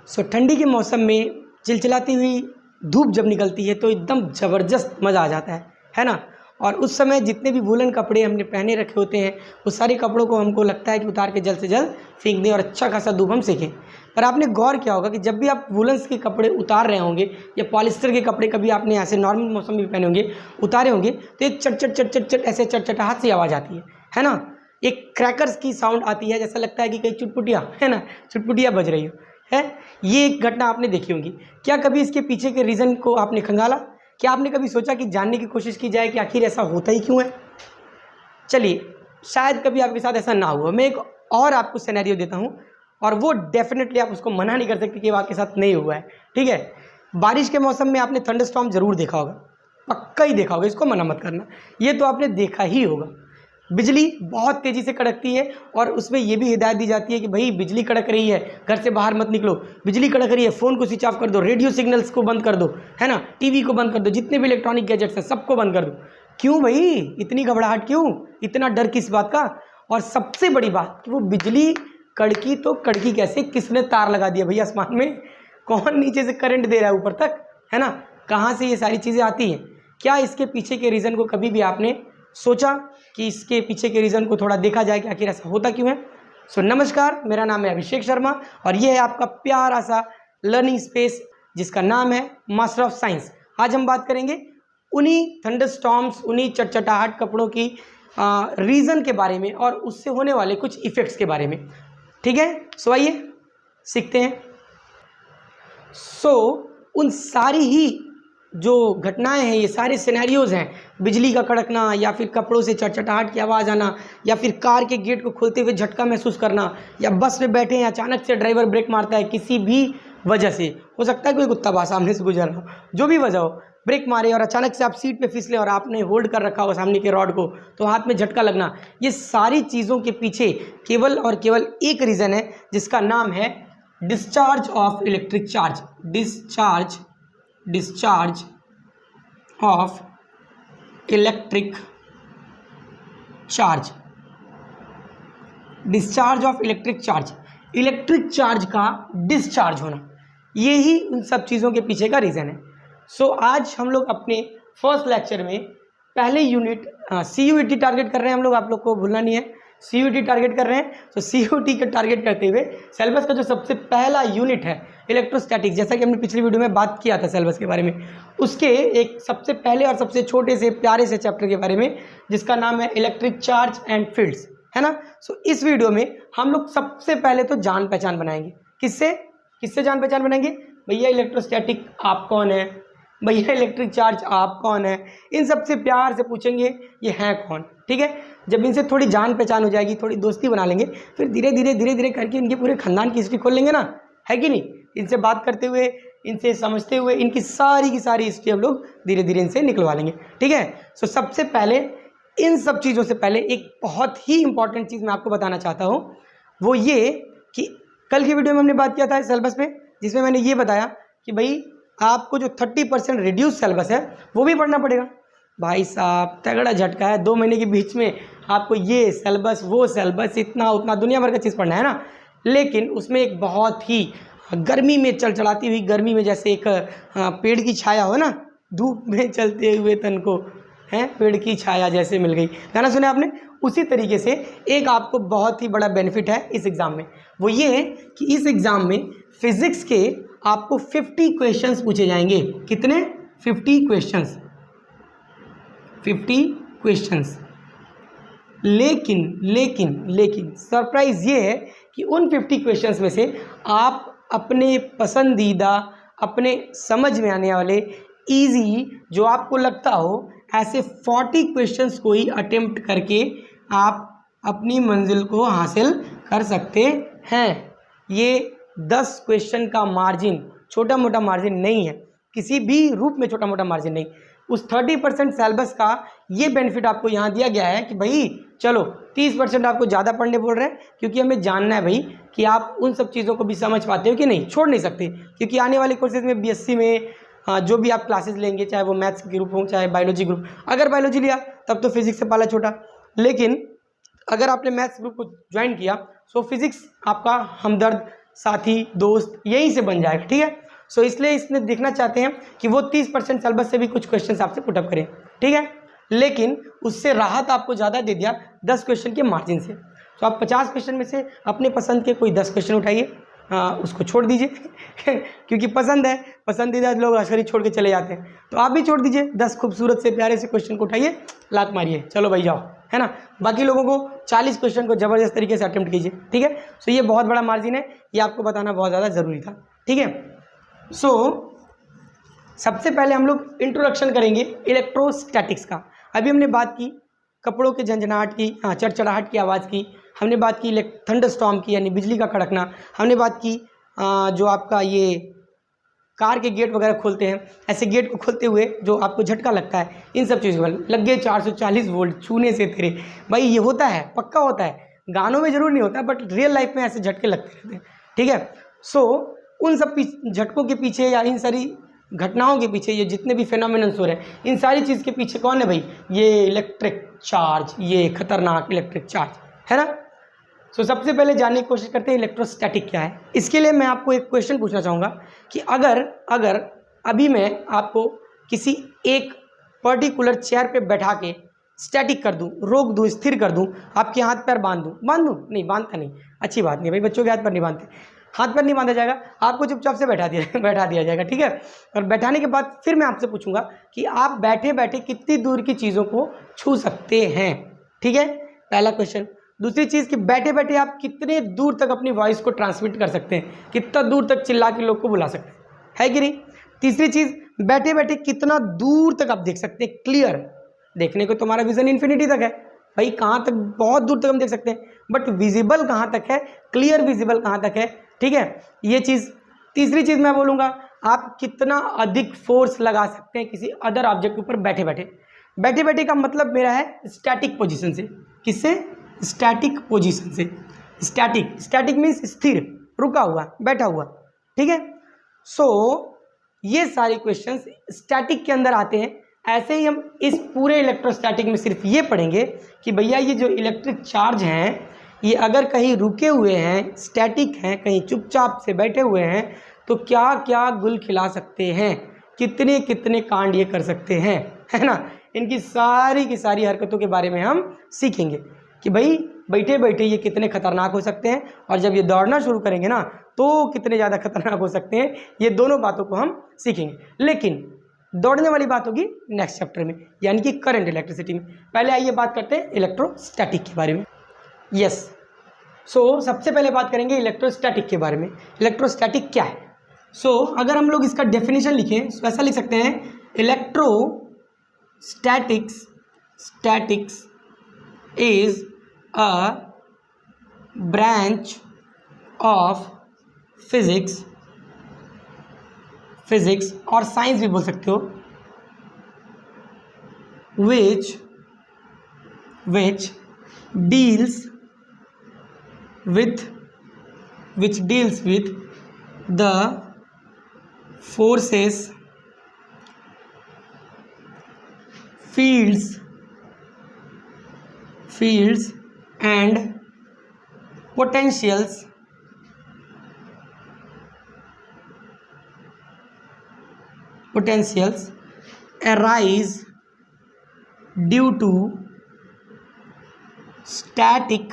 ठंडी के मौसम में चिलचिलाती हुई धूप जब निकलती है तो एकदम ज़बरदस्त मज़ा आ जाता है ना। और उस समय जितने भी वूलन कपड़े हमने पहने रखे होते हैं उस सारे कपड़ों को हमको लगता है कि उतार के जल्द से जल्द फेंक दें और अच्छा खासा धूप हम सेकें। पर आपने गौर किया होगा कि जब भी आप वूलन्स के कपड़े उतार रहे होंगे या पॉलिस्टर के कपड़े कभी आपने ऐसे नॉर्मल मौसम में पहने होंगे उतारे होंगे तो एक चट चट चट चट चट ऐसे चटचटाहट सी आवाज़ आती है ना। एक क्रैकर्स की साउंड आती है, जैसा लगता है कि कहीं चुटपुटिया है ना, चुटपुटिया बज रही हो है। ये एक घटना आपने देखी होगी। क्या कभी इसके पीछे के रीज़न को आपने खंगाला? क्या आपने कभी सोचा कि जानने की कोशिश की जाए कि आखिर ऐसा होता ही क्यों है? चलिए, शायद कभी आपके साथ ऐसा ना हुआ। मैं एक और आपको सिनेरियो देता हूँ और वो डेफिनेटली आप उसको मना नहीं कर सकते कि वो आपके साथ नहीं हुआ है, ठीक है। बारिश के मौसम में आपने थंडरस्टॉर्म ज़रूर देखा होगा, पक्का ही देखा होगा, इसको मना मत करना, ये तो आपने देखा ही होगा। बिजली बहुत तेज़ी से कड़कती है और उसमें ये भी हिदायत दी जाती है कि भाई बिजली कड़क रही है, घर से बाहर मत निकलो, बिजली कड़क रही है, फ़ोन को स्विच ऑफ कर दो, रेडियो सिग्नल्स को बंद कर दो, है ना, टीवी को बंद कर दो, जितने भी इलेक्ट्रॉनिक गैजेट्स हैं सबको बंद कर दो। क्यों भाई, इतनी घबराहट क्यों, इतना डर किस बात का? और सबसे बड़ी बात कि वो बिजली कड़की तो कड़की कैसे, किसने तार लगा दिया भैया आसमान में, कौन नीचे से करंट दे रहा है ऊपर तक, है ना, कहाँ से ये सारी चीज़ें आती हैं? क्या इसके पीछे के रीज़न को कभी भी आपने सोचा कि इसके पीछे के रीज़न को थोड़ा देखा जाए कि आखिर ऐसा होता क्यों है? नमस्कार, मेरा नाम है अभिषेक शर्मा और ये है आपका प्यारा सा लर्निंग स्पेस जिसका नाम है मास्टर ऑफ साइंस। आज हम बात करेंगे उन्हीं थंडरस्टॉर्म्स, उन्हीं चटचटाहट कपड़ों की रीज़न के बारे में और उससे होने वाले कुछ इफ़ेक्ट्स के बारे में, ठीक है। आइए सीखते हैं। उन सारी ही जो घटनाएं हैं, ये सारे सिनेरियोज़ हैं, बिजली का कड़कना या फिर कपड़ों से चटचटाहट की आवाज़ आना या फिर कार के गेट को खोलते हुए झटका महसूस करना या बस में बैठे हैं अचानक से ड्राइवर ब्रेक मारता है किसी भी वजह से, हो सकता है कोई कुत्ता सामने से गुजर रहा हो, जो भी वजह हो, ब्रेक मारे और अचानक से आप सीट पे फिसले और आपने होल्ड कर रखा हो सामने के रॉड को तो हाथ में झटका लगना, ये सारी चीज़ों के पीछे केवल और केवल एक रीज़न है जिसका नाम है discharge of electric charge. Discharge of electric charge. Discharge of electric charge, electric charge का डिस्चार्ज होना, ये ही उन सब चीज़ों के पीछे का रीज़न है। आज हम लोग अपने फर्स्ट लेक्चर में पहले यूनिट CUET टारगेट कर रहे हैं हम लोग, आप लोग को भूलना नहीं है, CUET टारगेट कर रहे हैं। CUET का टारगेट करते हुए सिलेबस का जो सबसे पहला यूनिट है इलेक्ट्रोस्टैटिक्स, जैसा कि हमने पिछली वीडियो में बात किया था सिलेबस के बारे में, उसके एक सबसे पहले और सबसे छोटे से प्यारे से चैप्टर के बारे में जिसका नाम है इलेक्ट्रिक चार्ज एंड फील्ड्स, है ना। इस वीडियो में हम लोग सबसे पहले तो जान पहचान बनाएंगे। किससे जान पहचान बनाएंगे? भैया इलेक्ट्रोस्टैटिक आप कौन है, भैया इलेक्ट्रिक चार्ज आप कौन है, इन सबसे प्यार से पूछेंगे ये हैं कौन, ठीक है। जब इनसे थोड़ी जान पहचान हो जाएगी, थोड़ी दोस्ती बना लेंगे, फिर धीरे धीरे करके इनके पूरे खानदान की हिस्ट्री खोल लेंगे ना, है कि नहीं। इनसे बात करते हुए, इनसे समझते हुए इनकी सारी की सारी हिस्ट्री हम लोग धीरे धीरे इनसे निकलवा लेंगे, ठीक है। सबसे पहले इन सब चीज़ों से पहले एक बहुत ही इंपॉर्टेंट चीज़ मैं आपको बताना चाहता हूँ, वो ये कि कल की वीडियो में हमने बात किया था सिलेबस पे, जिसमें मैंने ये बताया कि भाई आपको जो 30% रिड्यूस सिलेबस है वो भी पढ़ना पड़ेगा। भाई साहब तगड़ा झटका है, 2 महीने के बीच में आपको ये सिलेबस वो सिलेबस इतना उतना दुनिया भर का चीज़ पढ़ना है ना। लेकिन उसमें एक बहुत ही गर्मी में चलचलाती हुई गर्मी में, जैसे एक पेड़ की छाया हो ना, धूप में चलते हुए तन को है पेड़ की छाया जैसे मिल गई, गाना सुने आपने, उसी तरीके से एक आपको बहुत ही बड़ा बेनिफिट है इस एग्ज़ाम में। वो ये है कि इस एग्ज़ाम में फिज़िक्स के आपको 50 क्वेश्चंस पूछे जाएंगे। कितने? 50 क्वेश्चंस। लेकिन सरप्राइज़ ये है कि उन 50 क्वेश्चंस में से आप अपने पसंदीदा, अपने समझ में आने वाले इजी, जो आपको लगता हो, ऐसे 40 क्वेश्चंस को ही अटेम्प्ट करके आप अपनी मंजिल को हासिल कर सकते हैं। ये 10 क्वेश्चन का मार्जिन छोटा मोटा मार्जिन नहीं है, किसी भी रूप में छोटा मोटा मार्जिन नहीं। उस 30% सिलेबस का ये बेनिफिट आपको यहाँ दिया गया है कि भाई चलो 30% आपको ज़्यादा पढ़ने बोल रहे हैं, क्योंकि हमें जानना है भाई कि आप उन सब चीज़ों को भी समझ पाते हो कि नहीं, छोड़ नहीं सकते। क्योंकि आने वाले कोर्सेज में BSc में जो भी आप क्लासेस लेंगे, चाहे वो मैथ्स ग्रुप हो चाहे बायोलॉजी ग्रुप, अगर बायोलॉजी लिया तब तो फिजिक्स से पाला छोटा, लेकिन अगर आपने मैथ्स ग्रुप को ज्वाइन किया तो फिजिक्स आपका हमदर्द साथी, दोस्त यहीं से बन जाएगा, ठीक है। सो इसलिए इसमें देखना चाहते हैं कि वो 30% सिलेबस से भी कुछ क्वेश्चन आपसे पुटअप करें, ठीक है। लेकिन उससे राहत आपको ज़्यादा दे दिया 10 क्वेश्चन के मार्जिन से। तो आप 50 क्वेश्चन में से अपने पसंद के कोई 10 क्वेश्चन उठाइए, उसको छोड़ दीजिए क्योंकि पसंद है, पसंदीदा लोग अक्सर ही छोड़ के चले जाते हैं, तो आप भी छोड़ दीजिए। 10 खूबसूरत से प्यारे से क्वेश्चन को उठाइए, लात मारिए, चलो भाई जाओ, है ना। बाकी लोगों को 40 क्वेश्चन को ज़बरदस्त तरीके से अटेम्प्ट कीजिए, ठीक है। सो ये बहुत बड़ा मार्जिन है, ये आपको बताना बहुत ज़्यादा ज़रूरी था, ठीक है। सो सबसे पहले हम लोग इंट्रोडक्शन करेंगे इलेक्ट्रोस्टैटिक्स का। अभी हमने बात की कपड़ों के झंझनाहट की, चड़चड़ाहट की आवाज़ की, हमने बात की थंडरस्टॉर्म की यानी बिजली का कड़कना, हमने बात की जो आपका ये कार के गेट वगैरह खोलते हैं, ऐसे गेट को खोलते हुए जो आपको झटका लगता है, इन सब चीज़ों पर लग गए 440 वोल्ट छूने से तेरे, भाई ये होता है, पक्का होता है, गानों में ज़रूर नहीं होता बट रियल लाइफ में ऐसे झटके लगते रहते हैं, ठीक है। सो उन सब झटकों के पीछे या इन सारी घटनाओं के पीछे ये जितने भी फेनोमेनन्स हो रहे हैं, इन सारी चीज़ के पीछे कौन है भाई? ये इलेक्ट्रिक चार्ज, ये खतरनाक इलेक्ट्रिक चार्ज, है ना। सो सबसे पहले जानने की कोशिश करते हैं इलेक्ट्रोस्टैटिक क्या है। इसके लिए मैं आपको एक क्वेश्चन पूछना चाहूँगा कि अगर अभी मैं आपको किसी एक पर्टिकुलर चेयर पे बैठा के स्टैटिक कर दूँ, रोक दूँ, स्थिर कर दूँ, आपके हाथ पैर बांध दूँ नहीं, बांधता नहीं, अच्छी बात नहीं भाई, बच्चों के हाथ पैर नहीं बांधते, हाथ पैर नहीं बांधा जाएगा, आपको चुपचाप से बैठा दिया जाएगा, ठीक है। और बैठाने के बाद फिर मैं आपसे पूछूंगा कि आप बैठे बैठे कितनी दूर की चीज़ों को छू सकते हैं, ठीक है, पहला क्वेश्चन। दूसरी चीज़ कि बैठे बैठे आप कितने दूर तक अपनी वॉइस को ट्रांसमिट कर सकते हैं, कितना दूर तक चिल्ला के लोग को बुला सकते हैं, है कि नहीं। तीसरी चीज़, बैठे बैठे कितना दूर तक आप देख सकते हैं क्लियर, देखने को तुम्हारा विजन इन्फिनिटी तक है भाई, कहाँ तक, बहुत दूर तक हम देख सकते हैं, बट विजिबल कहाँ तक है, क्लियर विजिबल कहाँ तक है, ठीक है, ये चीज़। तीसरी चीज़ मैं बोलूँगा, आप कितना अधिक फोर्स लगा सकते हैं किसी अदर ऑब्जेक्ट के ऊपर बैठे बैठे का मतलब मेरा है स्टैटिक पोजीशन से। किससे? स्टैटिक पोजीशन से। स्टैटिक मीन्स स्थिर, रुका हुआ, बैठा हुआ, ठीक है। सो ये सारे क्वेश्चंस स्टैटिक के अंदर आते हैं। ऐसे ही हम इस पूरे इलेक्ट्रोस्टैटिक में सिर्फ ये पढ़ेंगे कि भैया ये जो इलेक्ट्रिक चार्ज हैं, ये अगर कहीं रुके हुए हैं, स्टैटिक हैं, कहीं चुपचाप से बैठे हुए हैं, तो क्या क्या गुल खिला सकते हैं, कितने कितने कांड ये कर सकते हैं, है ना। इनकी सारी की सारी हरकतों के बारे में हम सीखेंगे कि भाई बैठे बैठे ये कितने खतरनाक हो सकते हैं, और जब ये दौड़ना शुरू करेंगे ना तो कितने ज़्यादा खतरनाक हो सकते हैं। ये दोनों बातों को हम सीखेंगे, लेकिन दौड़ने वाली बात होगी नेक्स्ट चैप्टर में, यानी कि करंट इलेक्ट्रिसिटी में। पहले आइए बात करते हैं इलेक्ट्रोस्टैटिक के बारे में। यस, सो सबसे पहले बात करेंगे इलेक्ट्रोस्टैटिक के बारे में। इलेक्ट्रोस्टैटिक क्या है? सो अगर हम लोग इसका डेफिनेशन लिखें तो ऐसा लिख सकते हैं, statics is a branch of physics और साइंस भी बोल सकते हो, which deals with the forces, fields and potentials arise due to static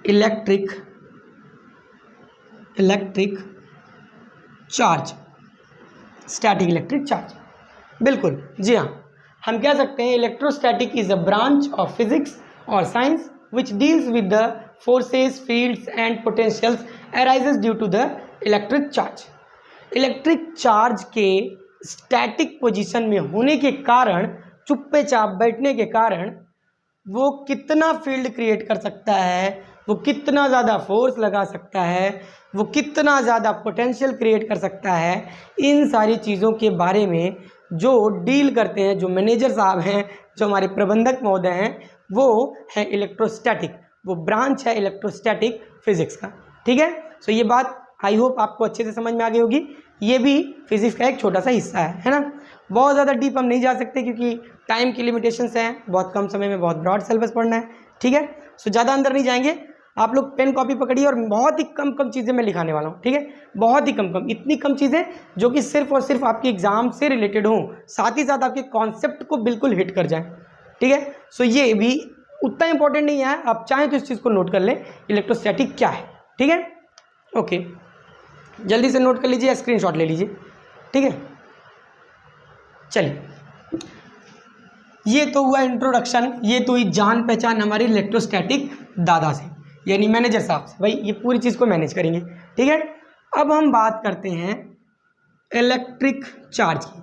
electric charge. Static electric charge, बिल्कुल जी हाँ, हम कह सकते हैं electrostatic is a branch of physics और science which deals with the forces, fields and potentials arises due to the electric charge. Electric charge के static position में होने के कारण, चुप्पे चाप बैठने के कारण, वो कितना फील्ड क्रिएट कर सकता है, वो कितना ज़्यादा फोर्स लगा सकता है, वो कितना ज़्यादा पोटेंशियल क्रिएट कर सकता है, इन सारी चीज़ों के बारे में जो डील करते हैं, जो मैनेजर साहब हैं, जो हमारे प्रबंधक महोदय हैं, वो है इलेक्ट्रोस्टैटिक, वो ब्रांच है इलेक्ट्रोस्टैटिक फिजिक्स का, ठीक है। सो ये बात आई होप आपको अच्छे से समझ में आ गई होगी। ये भी फिजिक्स का एक छोटा सा हिस्सा है ना। बहुत ज़्यादा डीप हम नहीं जा सकते क्योंकि टाइम की लिमिटेशंस हैं, बहुत कम समय में बहुत ब्रॉड सिलेबस पढ़ना है, ठीक है। सो ज़्यादा अंदर नहीं जाएंगे, आप लोग पेन कॉपी पकड़िए और बहुत ही कम कम चीज़ें मैं लिखाने वाला हूँ, ठीक है, बहुत ही कम कम, इतनी कम चीज़ें जो कि सिर्फ और सिर्फ आपके एग्जाम से रिलेटेड हों, साथ ही साथ आपके कॉन्सेप्ट को बिल्कुल हिट कर जाए, ठीक है। सो ये भी उतना इंपॉर्टेंट नहीं है, आप चाहें तो इस चीज़ को नोट कर लें, इलेक्ट्रोस्टैटिक क्या है, ठीक है। ओके, जल्दी से नोट कर लीजिए, स्क्रीनशॉट ले लीजिए, ठीक है। चलिए, ये तो हुआ इंट्रोडक्शन, ये तो हुई जान पहचान हमारी इलेक्ट्रोस्टैटिक दादा से, यानी मैनेजर साहब से, भाई ये पूरी चीज़ को मैनेज करेंगे, ठीक है। अब हम बात करते हैं इलेक्ट्रिक चार्ज की,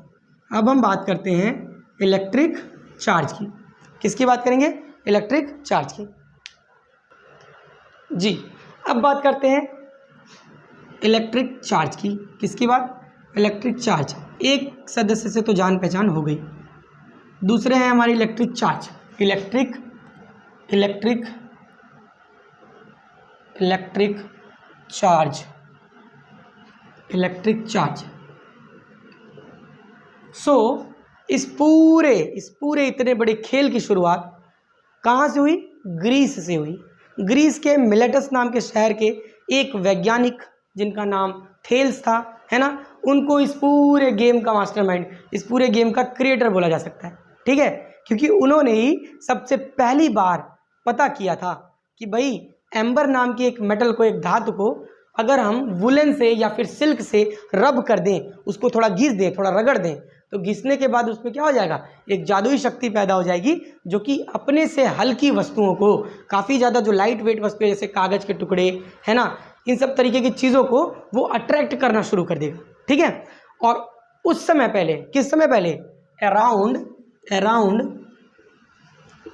अब हम बात करते हैं इलेक्ट्रिक चार्ज की। किसकी बात करेंगे? इलेक्ट्रिक चार्ज की। जी, अब बात करते हैं इलेक्ट्रिक चार्ज की। किसकी बात? Electric charge. एक सदस्य से तो जान पहचान हो गई, दूसरे हैं हमारी electric charge, electric charge, electric charge. So इस पूरे इतने बड़े खेल की शुरुआत कहाँ से हुई? ग्रीस से हुई। ग्रीस के मिलेटस नाम के शहर के एक वैज्ञानिक जिनका नाम थेल्स था, है ना, उनको इस पूरे गेम का मास्टरमाइंड, इस पूरे गेम का क्रिएटर बोला जा सकता है, ठीक है, क्योंकि उन्होंने ही सबसे पहली बार पता किया था कि भाई एम्बर नाम की एक मेटल को, एक धातु को अगर हम वुलन से या फिर सिल्क से रब कर दें, उसको थोड़ा घिस दें, थोड़ा रगड़ दें, तो घिसने के बाद उसमें क्या हो जाएगा? एक जादुई शक्ति पैदा हो जाएगी, जो कि अपने से हल्की वस्तुओं को, काफ़ी ज़्यादा जो लाइट वेट वस्तुएं जैसे कागज़ के टुकड़े, है ना, इन सब तरीके की चीज़ों को वो अट्रैक्ट करना शुरू कर देगा, ठीक है। और उस समय पहले, किस समय पहले? Around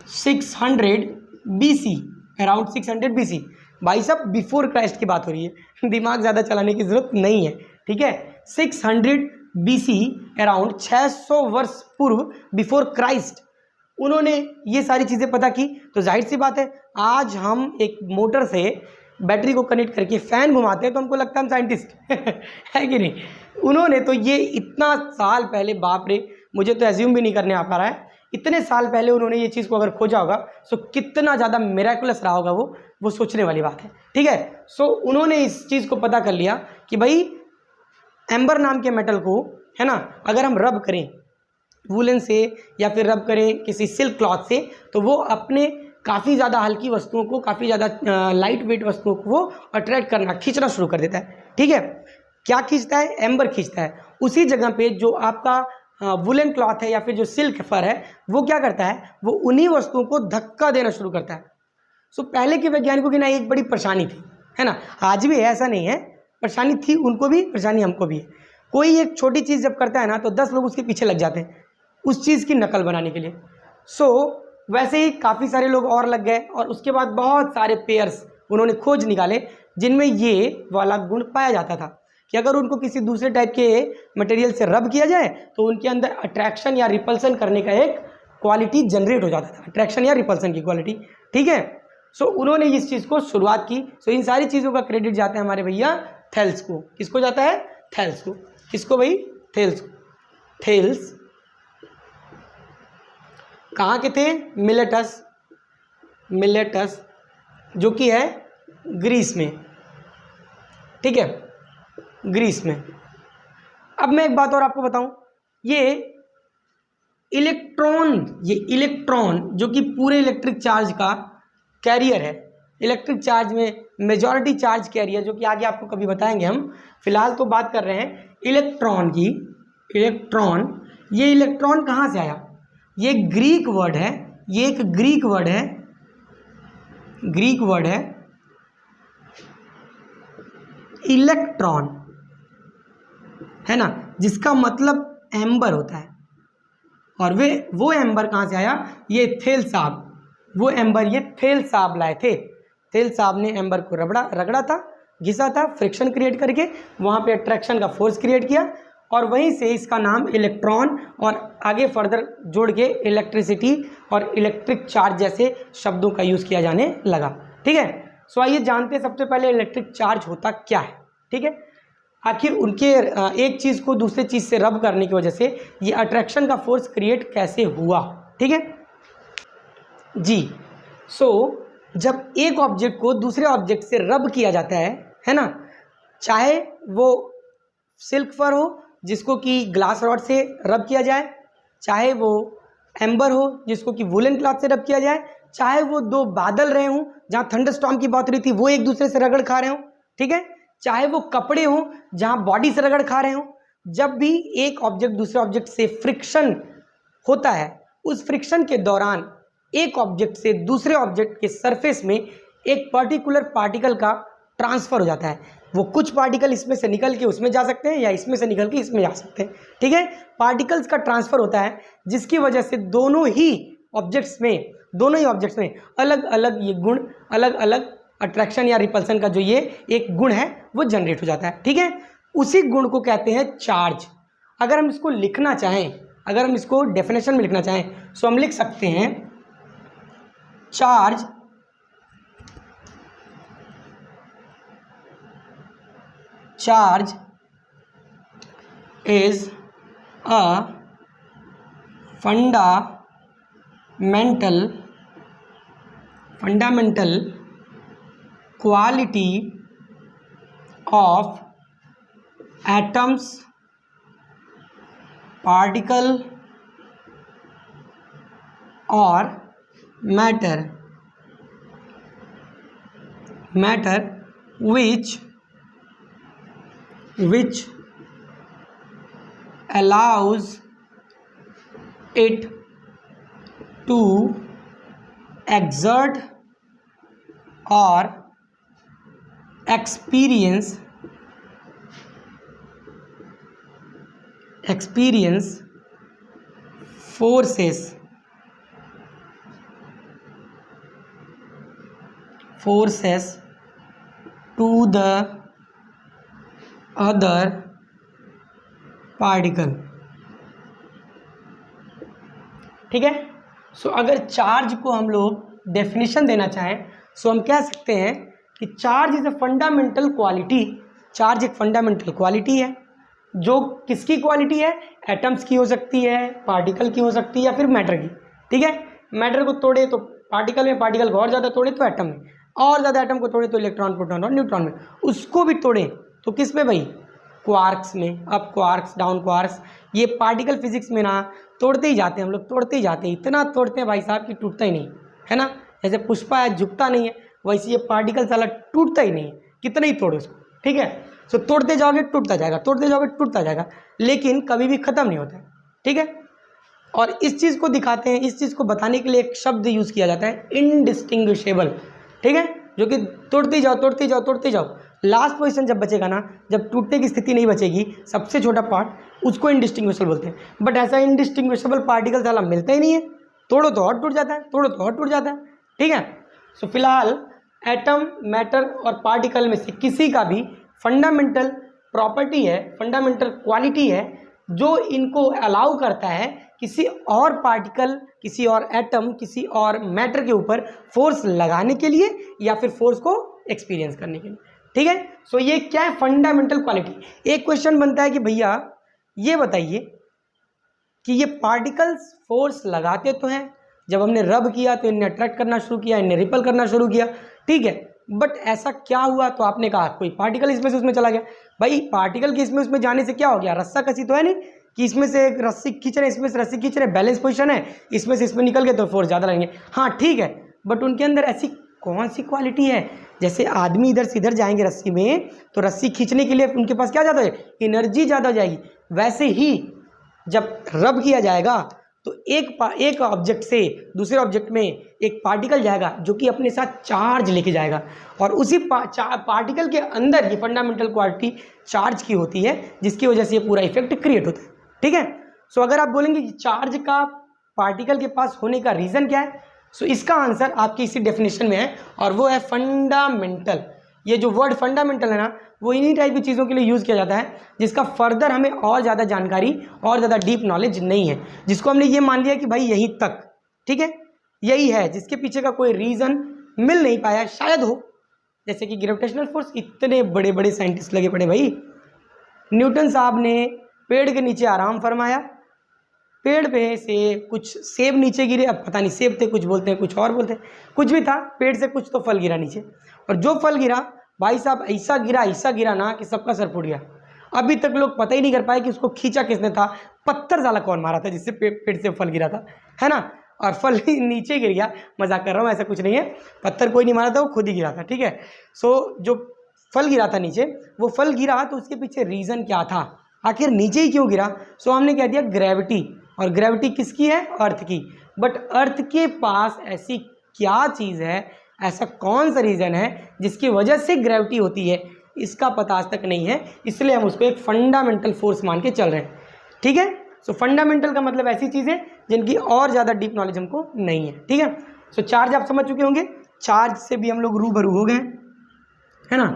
600 BC, around 600 BC। भाई साहब बिफोर क्राइस्ट की बात हो रही है, दिमाग ज़्यादा चलाने की ज़रूरत नहीं है, ठीक है। 600 BC, अराउंड 600 वर्ष पूर्व, बिफोर क्राइस्ट, उन्होंने ये सारी चीज़ें पता की। तो जाहिर सी बात है, आज हम एक मोटर से बैटरी को कनेक्ट करके फ़ैन घुमाते हैं तो हमको लगता है हम साइंटिस्ट है कि नहीं। उन्होंने तो ये इतना साल पहले, बाप रे, मुझे तो एज्यूम भी नहीं करने आ पा रहा है, इतने साल पहले उन्होंने ये चीज़ को अगर खोजा होगा तो कितना ज़्यादा मिरेकुलस रहा होगा वो सोचने वाली बात है, ठीक है। सो उन्होंने इस चीज़ को पता कर लिया कि भाई एम्बर नाम के मेटल को, है ना, अगर हम रब करें वुलन से या फिर रब करें किसी सिल्क क्लॉथ से, तो वो अपने काफ़ी ज़्यादा हल्की वस्तुओं को, काफ़ी ज़्यादा लाइट वेट वस्तुओं को वो अट्रैक्ट करना, खींचना शुरू कर देता है, ठीक है। क्या खींचता है? एम्बर खींचता है। उसी जगह पे जो आपका वुलन क्लॉथ है या फिर जो सिल्क फर है, वो क्या करता है? वो उन्हीं वस्तुओं को धक्का देना शुरू करता है। सो पहले के वैज्ञानिकों की ना एक बड़ी परेशानी थी, है ना, आज भी है, ऐसा नहीं है, परेशानी थी उनको भी, परेशानी हमको भी है। कोई एक छोटी चीज़ जब करता है ना, तो 10 लोग उसके पीछे लग जाते हैं उस चीज़ की नकल बनाने के लिए। सो वैसे ही काफ़ी सारे लोग और लग गए, और उसके बाद बहुत सारे पेयर्स उन्होंने खोज निकाले जिनमें ये वाला गुण पाया जाता था कि अगर उनको किसी दूसरे टाइप के मटेरियल से रब किया जाए तो उनके अंदर अट्रैक्शन या रिपल्सन करने का एक क्वालिटी जनरेट हो जाता था, अट्रैक्शन या रिपल्सन की क्वालिटी, ठीक है। सो उन्होंने इस चीज़ को शुरुआत की। सो इन सारी चीज़ों का क्रेडिट जाता है हमारे भैया थेल्स को। किसको जाता है? थेल्स को। किसको भाई? थेल्स को। थेल्स कहाँ के थे? मिलेटस जो कि है ग्रीस में, ठीक है, ग्रीस में। अब मैं एक बात और आपको बताऊं, ये इलेक्ट्रॉन जो कि पूरे इलेक्ट्रिक चार्ज का कैरियर है, इलेक्ट्रिक चार्ज में मेजॉरिटी चार्ज कैरियर, जो कि आगे आपको कभी बताएंगे हम, फिलहाल तो बात कर रहे हैं इलेक्ट्रॉन की। ये इलेक्ट्रॉन कहाँ से आया? ये ग्रीक वर्ड है, ये एक ग्रीक वर्ड है इलेक्ट्रॉन, है ना, जिसका मतलब एम्बर होता है। और वो एम्बर कहाँ से आया? ये थेल्स साहब, वो एम्बर ये थेल्स साहब लाए थे। थेल्स साहब ने एम्बर को रगड़ा था, घिसा था, फ्रिक्शन क्रिएट करके वहाँ पे अट्रैक्शन का फोर्स क्रिएट किया, और वहीं से इसका नाम इलेक्ट्रॉन और आगे फर्दर जोड़ के इलेक्ट्रिसिटी और इलेक्ट्रिक चार्ज जैसे शब्दों का यूज़ किया जाने लगा, ठीक है। सो आइए जानते हैं सबसे पहले इलेक्ट्रिक चार्ज होता क्या है, ठीक है। आखिर उनके एक चीज़ को दूसरे चीज़ से रब करने की वजह से ये अट्रैक्शन का फोर्स क्रिएट कैसे हुआ, ठीक है जी। सो जब एक ऑब्जेक्ट को दूसरे ऑब्जेक्ट से रब किया जाता है ना, चाहे वो सिल्क फर हो जिसको कि ग्लास रॉड से रब किया जाए, चाहे वो एम्बर हो जिसको कि वुलन क्लॉथ से रब किया जाए, चाहे वो दो बादल रहे हों जहाँ थंडरस्टॉर्म की बात हो रही थी वो एक दूसरे से रगड़ खा रहे हों, ठीक है, चाहे वो कपड़े हों जहाँ बॉडी से रगड़ खा रहे हों, जब भी एक ऑब्जेक्ट दूसरे ऑब्जेक्ट से फ्रिक्शन होता है, उस फ्रिक्शन के दौरान एक ऑब्जेक्ट से दूसरे ऑब्जेक्ट के सरफेस में एक पर्टिकुलर पार्टिकल का ट्रांसफ़र हो जाता है। वो कुछ पार्टिकल इसमें से निकल के उसमें जा सकते हैं या इसमें से निकल के इसमें जा सकते हैं, ठीक है। पार्टिकल्स का ट्रांसफ़र होता है जिसकी वजह से दोनों ही ऑब्जेक्ट्स में अलग अलग ये गुण, अलग अलग अट्रैक्शन या रिपल्सन का जो ये एक गुण है वो जनरेट हो जाता है, ठीक है। उसी गुण को कहते हैं चार्ज। अगर हम इसको लिखना चाहें, अगर हम इसको डेफिनेशन में लिखना चाहें तो हम लिख सकते हैं charge is a fundamental quality of atoms, particle or matter which allows it to exert or experience forces to the other particle, ठीक है। सो अगर चार्ज को हम लोग डेफिनेशन देना चाहें सो हम कह सकते हैं कि charge is a fundamental quality. Charge एक फंडामेंटल क्वालिटी है जो किसकी क्वालिटी है, एटम्स की हो सकती है, पार्टिकल की हो सकती है या फिर मैटर की, ठीक है। मैटर को तोड़े तो पार्टिकल में, पार्टिकल को और ज़्यादा तोड़े तो एटम में, और ज़्यादा एटम को तोड़े तो इलेक्ट्रॉन, प्रोटॉन और न्यूट्रॉन में, उसको भी तोड़े तो किस में भाई, क्वार्क्स में, अप क्वार्क्स डाउन क्वार्क्स। ये पार्टिकल फिजिक्स में ना तोड़ते ही जाते हैं हम लोग, तोड़ते ही जाते हैं, इतना तोड़ते हैं भाई साहब कि टूटता ही नहीं है ना। जैसे पुष्पा है झुकता नहीं है, वैसे ये पार्टिकल साला टूटता ही नहीं है, कितना ही तोड़ो उसको, ठीक है। सो तोड़ते जाओगे टूटता जाएगा, तोड़ते जाओगे टूटता जाएगा, लेकिन कभी भी ख़त्म नहीं होता है, ठीक है। और इस चीज़ को दिखाते हैं, इस चीज़ को बताने के लिए एक शब्द यूज़ किया जाता है इनडिस्टिंग्विशेबल, ठीक है, जो कि तोड़ते जाओ तोड़ते जाओ तोड़ते जाओ, लास्ट पोजीशन जब बचेगा ना, जब टूटने की स्थिति नहीं बचेगी, सबसे छोटा पार्ट, उसको इनडिस्टिंग्विशेबल बोलते हैं। बट ऐसा इनडिस्टिंग्विशेबल पार्टिकल साला मिलता ही नहीं है, तोड़ो तो और टूट जाता है, तोड़ो तो और टूट जाता है, ठीक है। सो फिलहाल एटम, मैटर और पार्टिकल में से किसी का भी फंडामेंटल प्रॉपर्टी है, फंडामेंटल क्वालिटी है जो इनको अलाउ करता है किसी और पार्टिकल, किसी और एटम, किसी और मैटर के ऊपर फोर्स लगाने के लिए या फिर फोर्स को एक्सपीरियंस करने के लिए, ठीक है। सो ये क्या है, फंडामेंटल क्वालिटी। एक क्वेश्चन बनता है कि भैया ये बताइए कि ये पार्टिकल्स फोर्स लगाते तो हैं, जब हमने रब किया तो इन्हें अट्रैक्ट करना शुरू किया, इन्हें रिपल करना शुरू किया, ठीक है, बट ऐसा क्या हुआ, तो आपने कहा कोई पार्टिकल इसमें से उसमें चला गया। भाई पार्टिकल के इसमें उसमें जाने से क्या हो गया, रस्सा कसी तो है नहीं कि इसमें से एक रस्सी खींच रहे, इसमें से रस्सी खींच रहे, बैलेंस पोजीशन है, इसमें से इसमें निकल गए तो फोर्स ज़्यादा लगेंगे, हाँ ठीक है, बट उनके अंदर ऐसी कौन सी क्वालिटी है, जैसे आदमी इधर से इधर जाएंगे रस्सी में तो रस्सी खींचने के लिए उनके पास क्या ज़्यादा है, एनर्जी ज़्यादा हो जाएगी। वैसे ही जब रब किया जाएगा तो एक ऑब्जेक्ट से दूसरे ऑब्जेक्ट में एक पार्टिकल जाएगा जो कि अपने साथ चार्ज लेके जाएगा, और उसी पार्टिकल के अंदर ये फंडामेंटल क्वालिटी चार्ज की होती है, जिसकी वजह से ये पूरा इफेक्ट क्रिएट होता है, ठीक है। सो अगर आप बोलेंगे कि चार्ज का पार्टिकल के पास होने का रीज़न क्या है, सो इसका आंसर आपकी इसी डेफिनेशन में है, और वो है फंडामेंटल। ये जो वर्ड फंडामेंटल है ना, वो इन्हीं टाइप की चीज़ों के लिए यूज़ किया जाता है जिसका फर्दर हमें और ज़्यादा जानकारी और ज़्यादा डीप नॉलेज नहीं है, जिसको हमने ये मान लिया कि भाई यहीं तक, ठीक है, यही है, जिसके पीछे का कोई रीज़न मिल नहीं पाया, शायद हो, जैसे कि ग्रेविटेशनल फोर्स। इतने बड़े बड़े साइंटिस्ट लगे पड़े भाई, न्यूटन साहब ने पेड़ के नीचे आराम फरमाया, पेड़ पे से कुछ सेब नीचे गिरे। अब पता नहीं सेब थे, कुछ बोलते हैं, कुछ और बोलते हैं, कुछ भी था, पेड़ से कुछ तो फल गिरा नीचे। और जो फल गिरा भाई साहब ऐसा गिरा ना कि सबका सर फूट गया। अभी तक लोग पता ही नहीं कर पाए कि उसको खींचा किसने था, पत्थर साला कौन मारा था जिससे पेड़ से फल गिरा था, है ना। और फल नीचे गिर गया। मजाक कर रहा हूँ, ऐसा कुछ नहीं है, पत्थर कोई नहीं मारा था, वो खुद ही गिरा था, ठीक है। सो जो फल गिरा था नीचे, वो फल गिरा तो उसके पीछे रीज़न क्या था, आखिर नीचे ही क्यों गिरा। सो हमने कह दिया ग्रेविटी। और ग्रेविटी किसकी है, अर्थ की। बट अर्थ के पास ऐसी क्या चीज़ है, ऐसा कौन सा रीज़न है जिसकी वजह से ग्रेविटी होती है, इसका पता आज तक नहीं है। इसलिए हम उसको एक फंडामेंटल फोर्स मान के चल रहे हैं, ठीक है। सो फंडामेंटल का मतलब ऐसी चीज़ें जिनकी और ज़्यादा डीप नॉलेज हमको नहीं है, ठीक है। सो चार्ज आप समझ चुके होंगे, चार्ज से भी हम लोग रूबरू हो गए, है ना।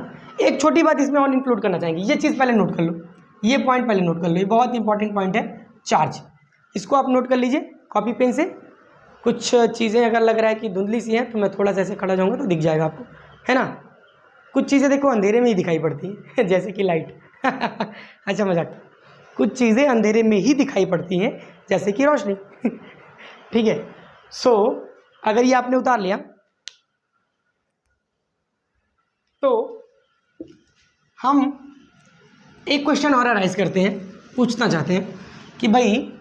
एक छोटी बात इसमें और इंक्लूड करना चाहेंगे, ये चीज़ पहले नोट कर लो, ये पॉइंट पहले नोट कर लो, ये बहुत इंपॉर्टेंट पॉइंट है, चार्ज। इसको आप नोट कर लीजिए कॉपी पेन से। कुछ चीज़ें अगर लग रहा है कि धुंधली सी हैं तो मैं थोड़ा सा ऐसे खड़ा जाऊँगा तो दिख जाएगा आपको, है ना। कुछ चीज़ें देखो अंधेरे में ही दिखाई पड़ती हैं जैसे कि लाइट अच्छा मजाक। कुछ चीज़ें अंधेरे में ही दिखाई पड़ती हैं जैसे कि रोशनी ठीक है। सो अगर ये आपने उतार लिया तो हम एक क्वेश्चन और अराइज करते हैं, पूछना चाहते हैं कि भाई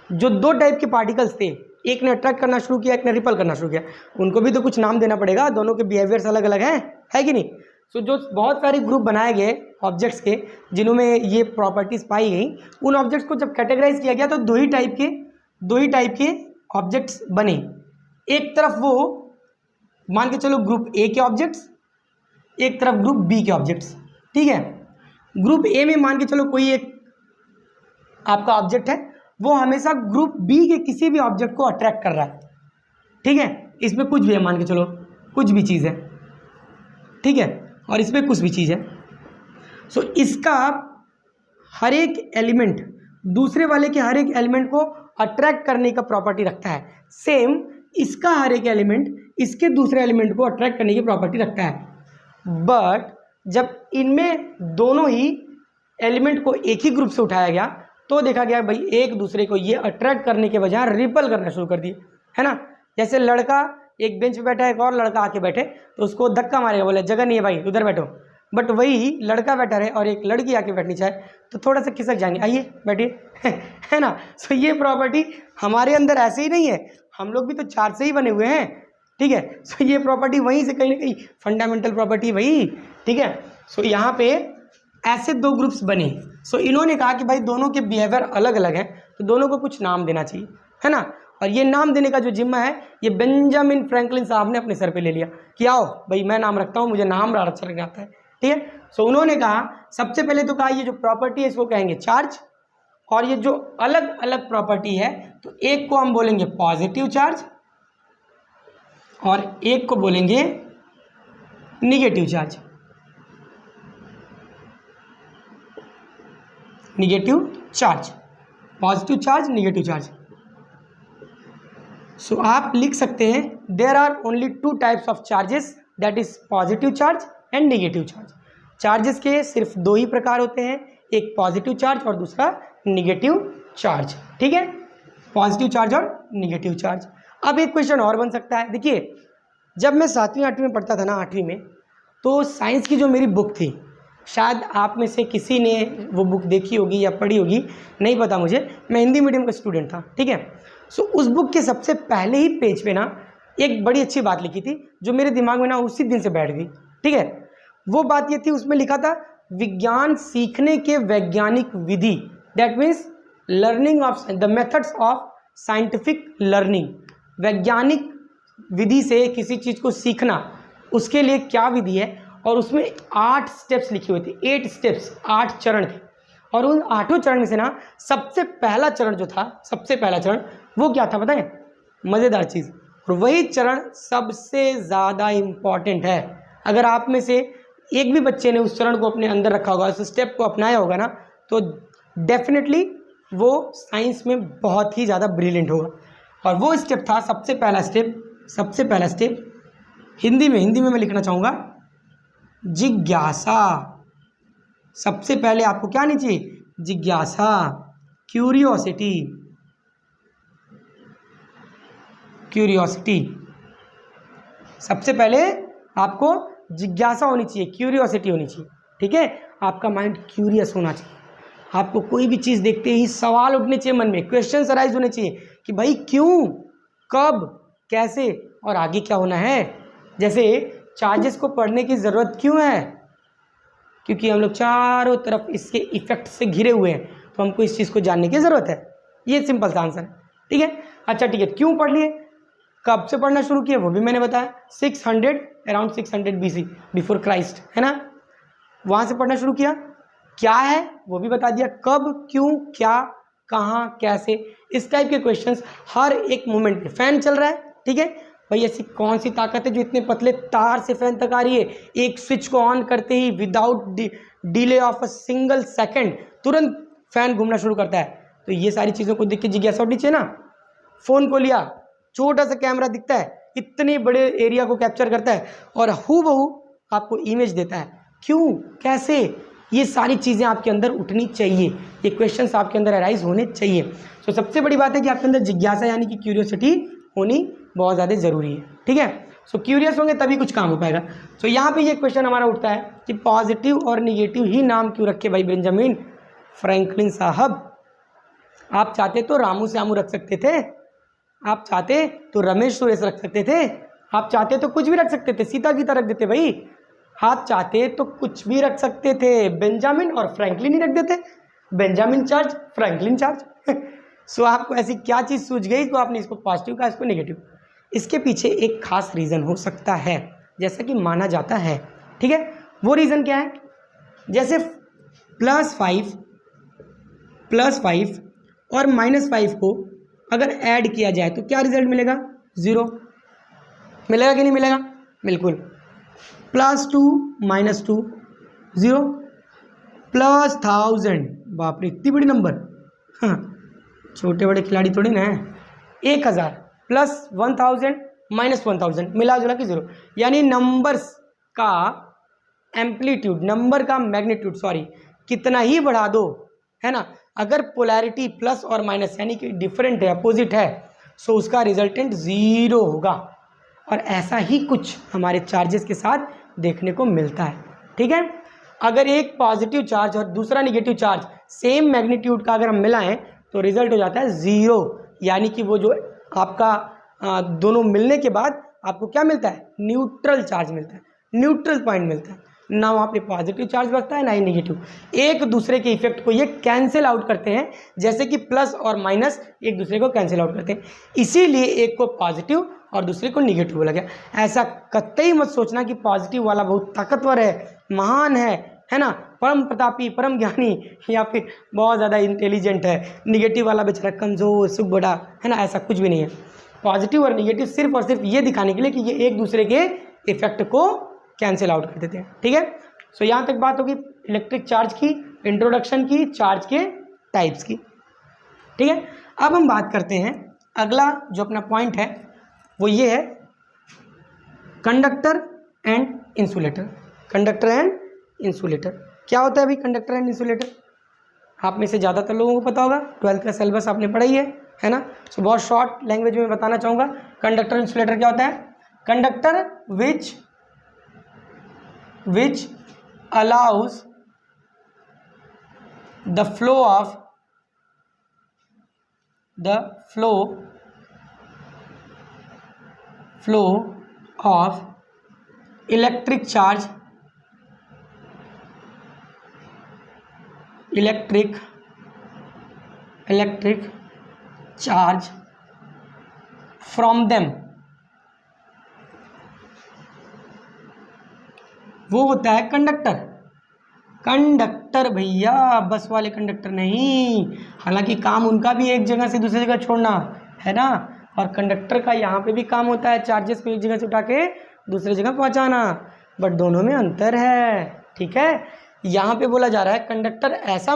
जो दो टाइप के पार्टिकल्स थे, एक ने अट्रैक्ट करना शुरू किया, एक ने रिपल करना शुरू किया, उनको भी तो कुछ नाम देना पड़ेगा, दोनों के बिहेवियर्स अलग अलग हैं, है कि नहीं। सो जो बहुत सारे ग्रुप बनाए गए ऑब्जेक्ट्स के जिन्होंने ये प्रॉपर्टीज़ पाई गई, उन ऑब्जेक्ट्स को जब कैटेगराइज किया गया तो दो ही टाइप के ऑब्जेक्ट्स बने। एक तरफ वो मान के चलो ग्रुप ए के ऑब्जेक्ट्स, एक तरफ ग्रुप बी के ऑब्जेक्ट्स, ठीक है। ग्रुप ए में मान के चलो कोई एक आपका ऑब्जेक्ट है, वो हमेशा ग्रुप बी के किसी भी ऑब्जेक्ट को अट्रैक्ट कर रहा है, ठीक है। इसमें कुछ भी है, मान के चलो कुछ भी चीज़ है, ठीक है, और इसमें कुछ भी चीज़ है। सो इसका हर एक एलिमेंट दूसरे वाले के हर एक एलिमेंट को अट्रैक्ट करने का प्रॉपर्टी रखता है। सेम इसका हर एक एलिमेंट इसके दूसरे एलिमेंट को अट्रैक्ट करने की प्रॉपर्टी रखता है। बट जब इनमें दोनों ही एलिमेंट को एक ही ग्रुप से उठाया गया तो देखा गया भाई एक दूसरे को ये अट्रैक्ट करने के बजाय रिपल करना शुरू कर दिए, है ना। जैसे लड़का एक बेंच पे बैठा है, एक और लड़का आके बैठे तो उसको धक्का मारेगा, बोले जगह नहीं है भाई उधर बैठो। बट वही लड़का बैठा रहे और एक लड़की आके बैठनी चाहे तो थोड़ा सा खिसक जाएंगे, आइए बैठिए है ना। सो ये प्रॉपर्टी हमारे अंदर ऐसे ही नहीं है, हम लोग भी तो चार्ज से ही बने हुए हैं, ठीक है। सो ये प्रॉपर्टी वहीं से कहीं ना कहीं फंडामेंटल प्रॉपर्टी वही, ठीक है। सो यहाँ पे ऐसे दो ग्रुप्स बने। सो इन्होंने कहा कि भाई दोनों के बिहेवियर अलग अलग हैं तो दोनों को कुछ नाम देना चाहिए, है ना। और ये नाम देने का जो जिम्मा है ये बेंजामिन फ्रैंकलिन साहब ने अपने सर पे ले लिया कि आओ भाई मैं नाम रखता हूँ, मुझे नाम बड़ा अच्छा लग आता है, ठीक है। सो उन्होंने कहा सबसे पहले तो कहा ये जो प्रॉपर्टी है इसको कहेंगे चार्ज, और ये जो अलग अलग प्रॉपर्टी है तो एक को हम बोलेंगे पॉजिटिव चार्ज और एक को बोलेंगे negative charge. Negative charge, positive charge, negative charge. So आप लिख सकते हैं there are only two types of charges, that is positive charge and negative charge. Charges के सिर्फ दो ही प्रकार होते हैं, एक पॉजिटिव चार्ज और दूसरा निगेटिव चार्ज, ठीक है। पॉजिटिव चार्ज और निगेटिव चार्ज। अब एक क्वेश्चन और बन सकता है, देखिए जब मैं 7वीं 8वीं में पढ़ता था ना, 8वीं में, तो साइंस की जो मेरी बुक थी, शायद आप में से किसी ने वो बुक देखी होगी या पढ़ी होगी, नहीं पता मुझे, मैं हिंदी मीडियम का स्टूडेंट था, ठीक है। सो उस बुक के सबसे पहले ही पेज पे ना एक बड़ी अच्छी बात लिखी थी जो मेरे दिमाग में ना उसी दिन से बैठ गई, ठीक है। वो बात ये थी, उसमें लिखा था विज्ञान सीखने के वैज्ञानिक विधि, that means learning of the methods of scientific learning. वैज्ञानिक विधि से किसी चीज़ को सीखना, उसके लिए क्या विधि है, और उसमें 8 स्टेप्स लिखी हुई थी, 8 स्टेप्स, 8 चरण थे। और उन 8 चरण में से ना सबसे पहला चरण जो था, सबसे पहला चरण वो क्या था पता है, मज़ेदार चीज़, और वही चरण सबसे ज़्यादा इम्पॉर्टेंट है। अगर आप में से एक भी बच्चे ने उस चरण को अपने अंदर रखा होगा, उस स्टेप को अपनाया होगा ना, तो डेफिनेटली वो साइंस में बहुत ही ज़्यादा ब्रिलियंट होगा। और वो स्टेप था, सबसे पहला स्टेप हिंदी में मैं लिखना चाहूँगा, जिज्ञासा। सबसे पहले आपको क्या आनी चाहिए, जिज्ञासा। Curiosity, curiosity. सबसे पहले आपको जिज्ञासा होनी चाहिए, क्यूरियोसिटी होनी चाहिए, ठीक है। आपका माइंड क्यूरियस होना चाहिए, आपको कोई भी चीज़ देखते ही सवाल उठने चाहिए मन में, क्वेश्चंस अराइज होने चाहिए कि भाई क्यों, कब, कैसे और आगे क्या होना है। जैसे चार्जेस को पढ़ने की ज़रूरत क्यों है, क्योंकि हम लोग चारों तरफ इसके इफेक्ट से घिरे हुए हैं, तो हमको इस चीज़ को जानने की ज़रूरत है। ये सिंपल सा आंसर है, ठीक है। अच्छा ठीक है, क्यों पढ़ लिए, कब से पढ़ना शुरू किया वो भी मैंने बताया, 600 अराउंड 600 BC बिफोर क्राइस्ट, है ना, वहाँ से पढ़ना शुरू किया। क्या है वो भी बता दिया, कब, क्यों, क्या, कहाँ, कैसे, इस टाइप के क्वेश्चंस हर एक मोमेंट पे। फैन चल रहा है, ठीक है भाई, ऐसी कौन सी ताकत है जो इतने पतले तार से फैन तक आ रही है, एक स्विच को ऑन करते ही without delay of a single second तुरंत फैन घूमना शुरू करता है। तो ये सारी चीज़ों को देख के जिज्ञासा होनी चाहिए ना। फ़ोन को लिया, छोटा सा कैमरा दिखता है, इतने बड़े एरिया को कैप्चर करता है और हूबहू आपको इमेज देता है, क्यों, कैसे, ये सारी चीज़ें आपके अंदर उठनी चाहिए, ये क्वेश्चंस आपके अंदर अराइज होने चाहिए। तो सबसे बड़ी बात है कि आपके अंदर जिज्ञासा यानी कि क्यूरियोसिटी होनी बहुत ज़्यादा ज़रूरी है, ठीक है। सो क्यूरियस होंगे तभी कुछ काम हो पाएगा। सो यहाँ पे ये क्वेश्चन हमारा उठता है कि पॉजिटिव और निगेटिव ही नाम क्यों रखे भाई बेंजामिन फ्रैंकलिन साहब। आप चाहते तो रामू श्यामू रख सकते थे, आप चाहते तो रमेश सुरेश रख सकते थे, आप चाहते तो कुछ भी रख सकते थे, सीता गीता रख देते भाई, आप चाहते तो कुछ भी रख सकते थे, बेंजामिन और फ्रैंकलिन ही रख देते, बेंजामिन चार्ज फ्रैंकलिन चार्ज। सो आपको ऐसी क्या चीज़ सूझ गई तो आपने इसको पॉजिटिव कहा, इसको नेगेटिव। इसके पीछे एक खास रीज़न हो सकता है, जैसा कि माना जाता है, ठीक है। वो रीज़न क्या है, जैसे +5 और -5 को अगर ऐड किया जाए तो क्या रिजल्ट मिलेगा, 0 मिलेगा कि नहीं मिलेगा, बिल्कुल। +2 -2 0, +1000, बाप रे इतनी बड़ी नंबर, हाँ छोटे बड़े खिलाड़ी थोड़ी ना है, 1000 +1000 -1000 मिला जुला कि 0, यानी नंबर्स का एम्पलीट्यूड, नंबर का मैग्नीट्यूड सॉरी कितना ही बढ़ा दो, है ना, अगर पोलैरिटी प्लस और माइनस यानी कि डिफरेंट है, अपोजिट है, सो उसका रिजल्टेंट 0 होगा। और ऐसा ही कुछ हमारे चार्जेस के साथ देखने को मिलता है, ठीक है। अगर एक पॉजिटिव चार्ज और दूसरा निगेटिव चार्ज सेम मैग्नीट्यूड का अगर हम मिलाएं तो रिजल्ट हो जाता है 0, यानी कि वो जो आपका दोनों मिलने के बाद आपको क्या मिलता है, न्यूट्रल चार्ज मिलता है, न्यूट्रल पॉइंट मिलता है, ना वहाँ पे पॉजिटिव चार्ज बचता है ना ही निगेटिव। एक दूसरे के इफेक्ट को ये कैंसिल आउट करते हैं, जैसे कि प्लस और माइनस एक दूसरे को कैंसिल आउट करते हैं, इसीलिए एक को पॉजिटिव और दूसरे को निगेटिव बोला गया। ऐसा कतई मत सोचना कि पॉजिटिव वाला बहुत ताकतवर है, महान है ना, परम प्रतापी, परम ज्ञानी या फिर बहुत ज़्यादा इंटेलिजेंट है, निगेटिव वाला बेचारा कमज़ोर सुख बड़ा, है ना, ऐसा कुछ भी नहीं है। पॉजिटिव और निगेटिव सिर्फ और सिर्फ ये दिखाने के लिए कि ये एक दूसरे के इफेक्ट को कैंसिल आउट कर देते हैं, ठीक है। सो यहाँ तक बात होगी इलेक्ट्रिक चार्ज की, इंट्रोडक्शन की, चार्ज के टाइप्स की, ठीक है। अब हम बात करते हैं अगला जो अपना पॉइंट है वो ये है conductor and insulator. Conductor and insulator क्या होता है भाई, कंडक्टर एंड इंसुलेटर आप में से ज़्यादातर लोगों को पता होगा, 12th का सिलेबस आपने पढ़ा ही है ना। सो बहुत शॉर्ट लैंग्वेज में बताना चाहूँगा कंडक्टर इंसुलेटर क्या होता है। Conductor which allows the flow of electric charge from them, वो होता है कंडक्टर। कंडक्टर भैया बस वाले कंडक्टर नहीं, हालांकि काम उनका भी एक जगह से दूसरी जगह छोड़ना है ना, और कंडक्टर का यहाँ पे भी काम होता है चार्जेस को एक जगह से उठा के दूसरी जगह पहुँचाना, बट दोनों में अंतर है, ठीक है। यहाँ पे बोला जा रहा है कंडक्टर ऐसा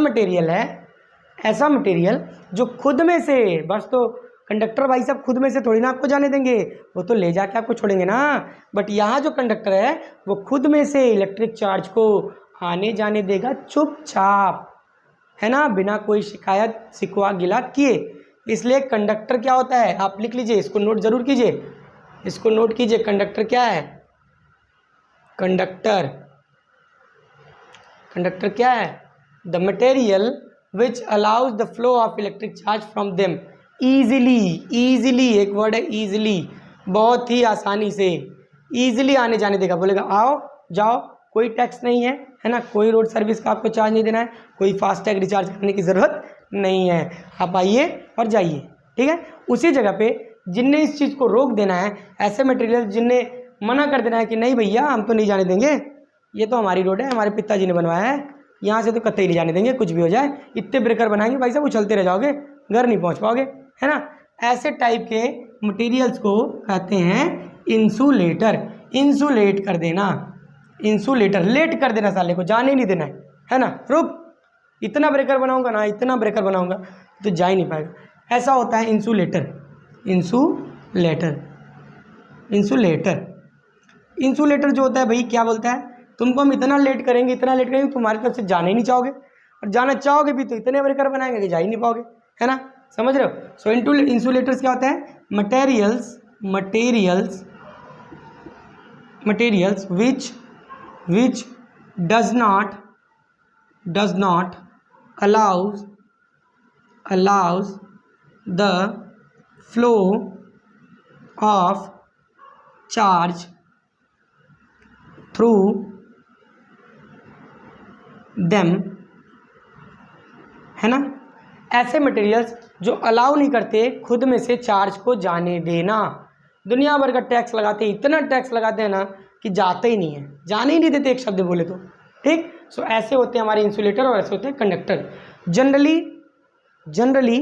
मटेरियल जो खुद में से, बस तो कंडक्टर भाई साहब खुद में से थोड़ी ना आपको जाने देंगे, वो तो ले जाके आपको छोड़ेंगे ना, बट यहाँ जो कंडक्टर है वो खुद में से इलेक्ट्रिक चार्ज को आने जाने देगा चुपचाप, है ना, बिना कोई शिकायत शिकवा गिला किए। इसलिए कंडक्टर क्या होता है, आप लिख लीजिए, इसको नोट जरूर कीजिए, इसको नोट कीजिए। कंडक्टर क्या है, कंडक्टर, कंडक्टर क्या है, the material which allows the flow of electric charge from them easily. Easily एक वर्ड है, ईजिली, बहुत ही आसानी से, ईजिली आने जाने देगा, बोलेगा आओ जाओ, कोई टैक्स नहीं है ना, कोई रोड सर्विस का आपको चार्ज नहीं देना है, कोई फास्टैग रिचार्ज करने की ज़रूरत नहीं है, आप आइए और जाइए। ठीक है, उसी जगह पे जिनने इस चीज़ को रोक देना है, ऐसे मटेरियल जिनने मना कर देना है कि नहीं भैया हम तो नहीं जाने देंगे, ये तो हमारी रोड है, हमारे पिताजी ने बनवाया है, यहाँ से तो कतई नहीं जाने देंगे, कुछ भी हो जाए, इतने ब्रेकर बनाएंगे भाई साहब, उछलते रह जाओगे, घर नहीं पहुँच पाओगे, है ना। ऐसे टाइप के मटेरियल्स को कहते हैं इंसुलेटर। इंसुलेट कर देना, इंसुलेटर, लेट कर देना, साले को जाने नहीं देना है ना, रुक, इतना ब्रेकर बनाऊंगा ना, इतना ब्रेकर बनाऊंगा तो जा ही नहीं पाएगा। ऐसा होता है इंसुलेटर। इंसुलेटर, इंसुलेटर, इंसुलेटर जो होता है भाई क्या बोलता है, तुमको हम इतना लेट करेंगे, इतना लेट करेंगे, तुम्हारी तरफ से जाने ही नहीं चाहोगे, और जाना चाहोगे भी तो इतने ब्रेकर बनाएंगे कि जा ही नहीं पाओगे, है ना, समझ रहे हो। सो इंसुलेटर्स क्या होता है, materials, materials, materials which does not allows the flow of charge through them, है ना। ऐसे मटेरियल्स जो अलाउ नहीं करते खुद में से चार्ज को जाने देना। दुनिया भर का टैक्स लगाते हैं, इतना टैक्स लगाते हैं ना कि जाते ही नहीं है, जाने ही नहीं देते एक शब्द बोले तो, ठीक। सो ऐसे होते हैं हमारे इंसुलेटर और ऐसे होते हैं कंडक्टर। जनरली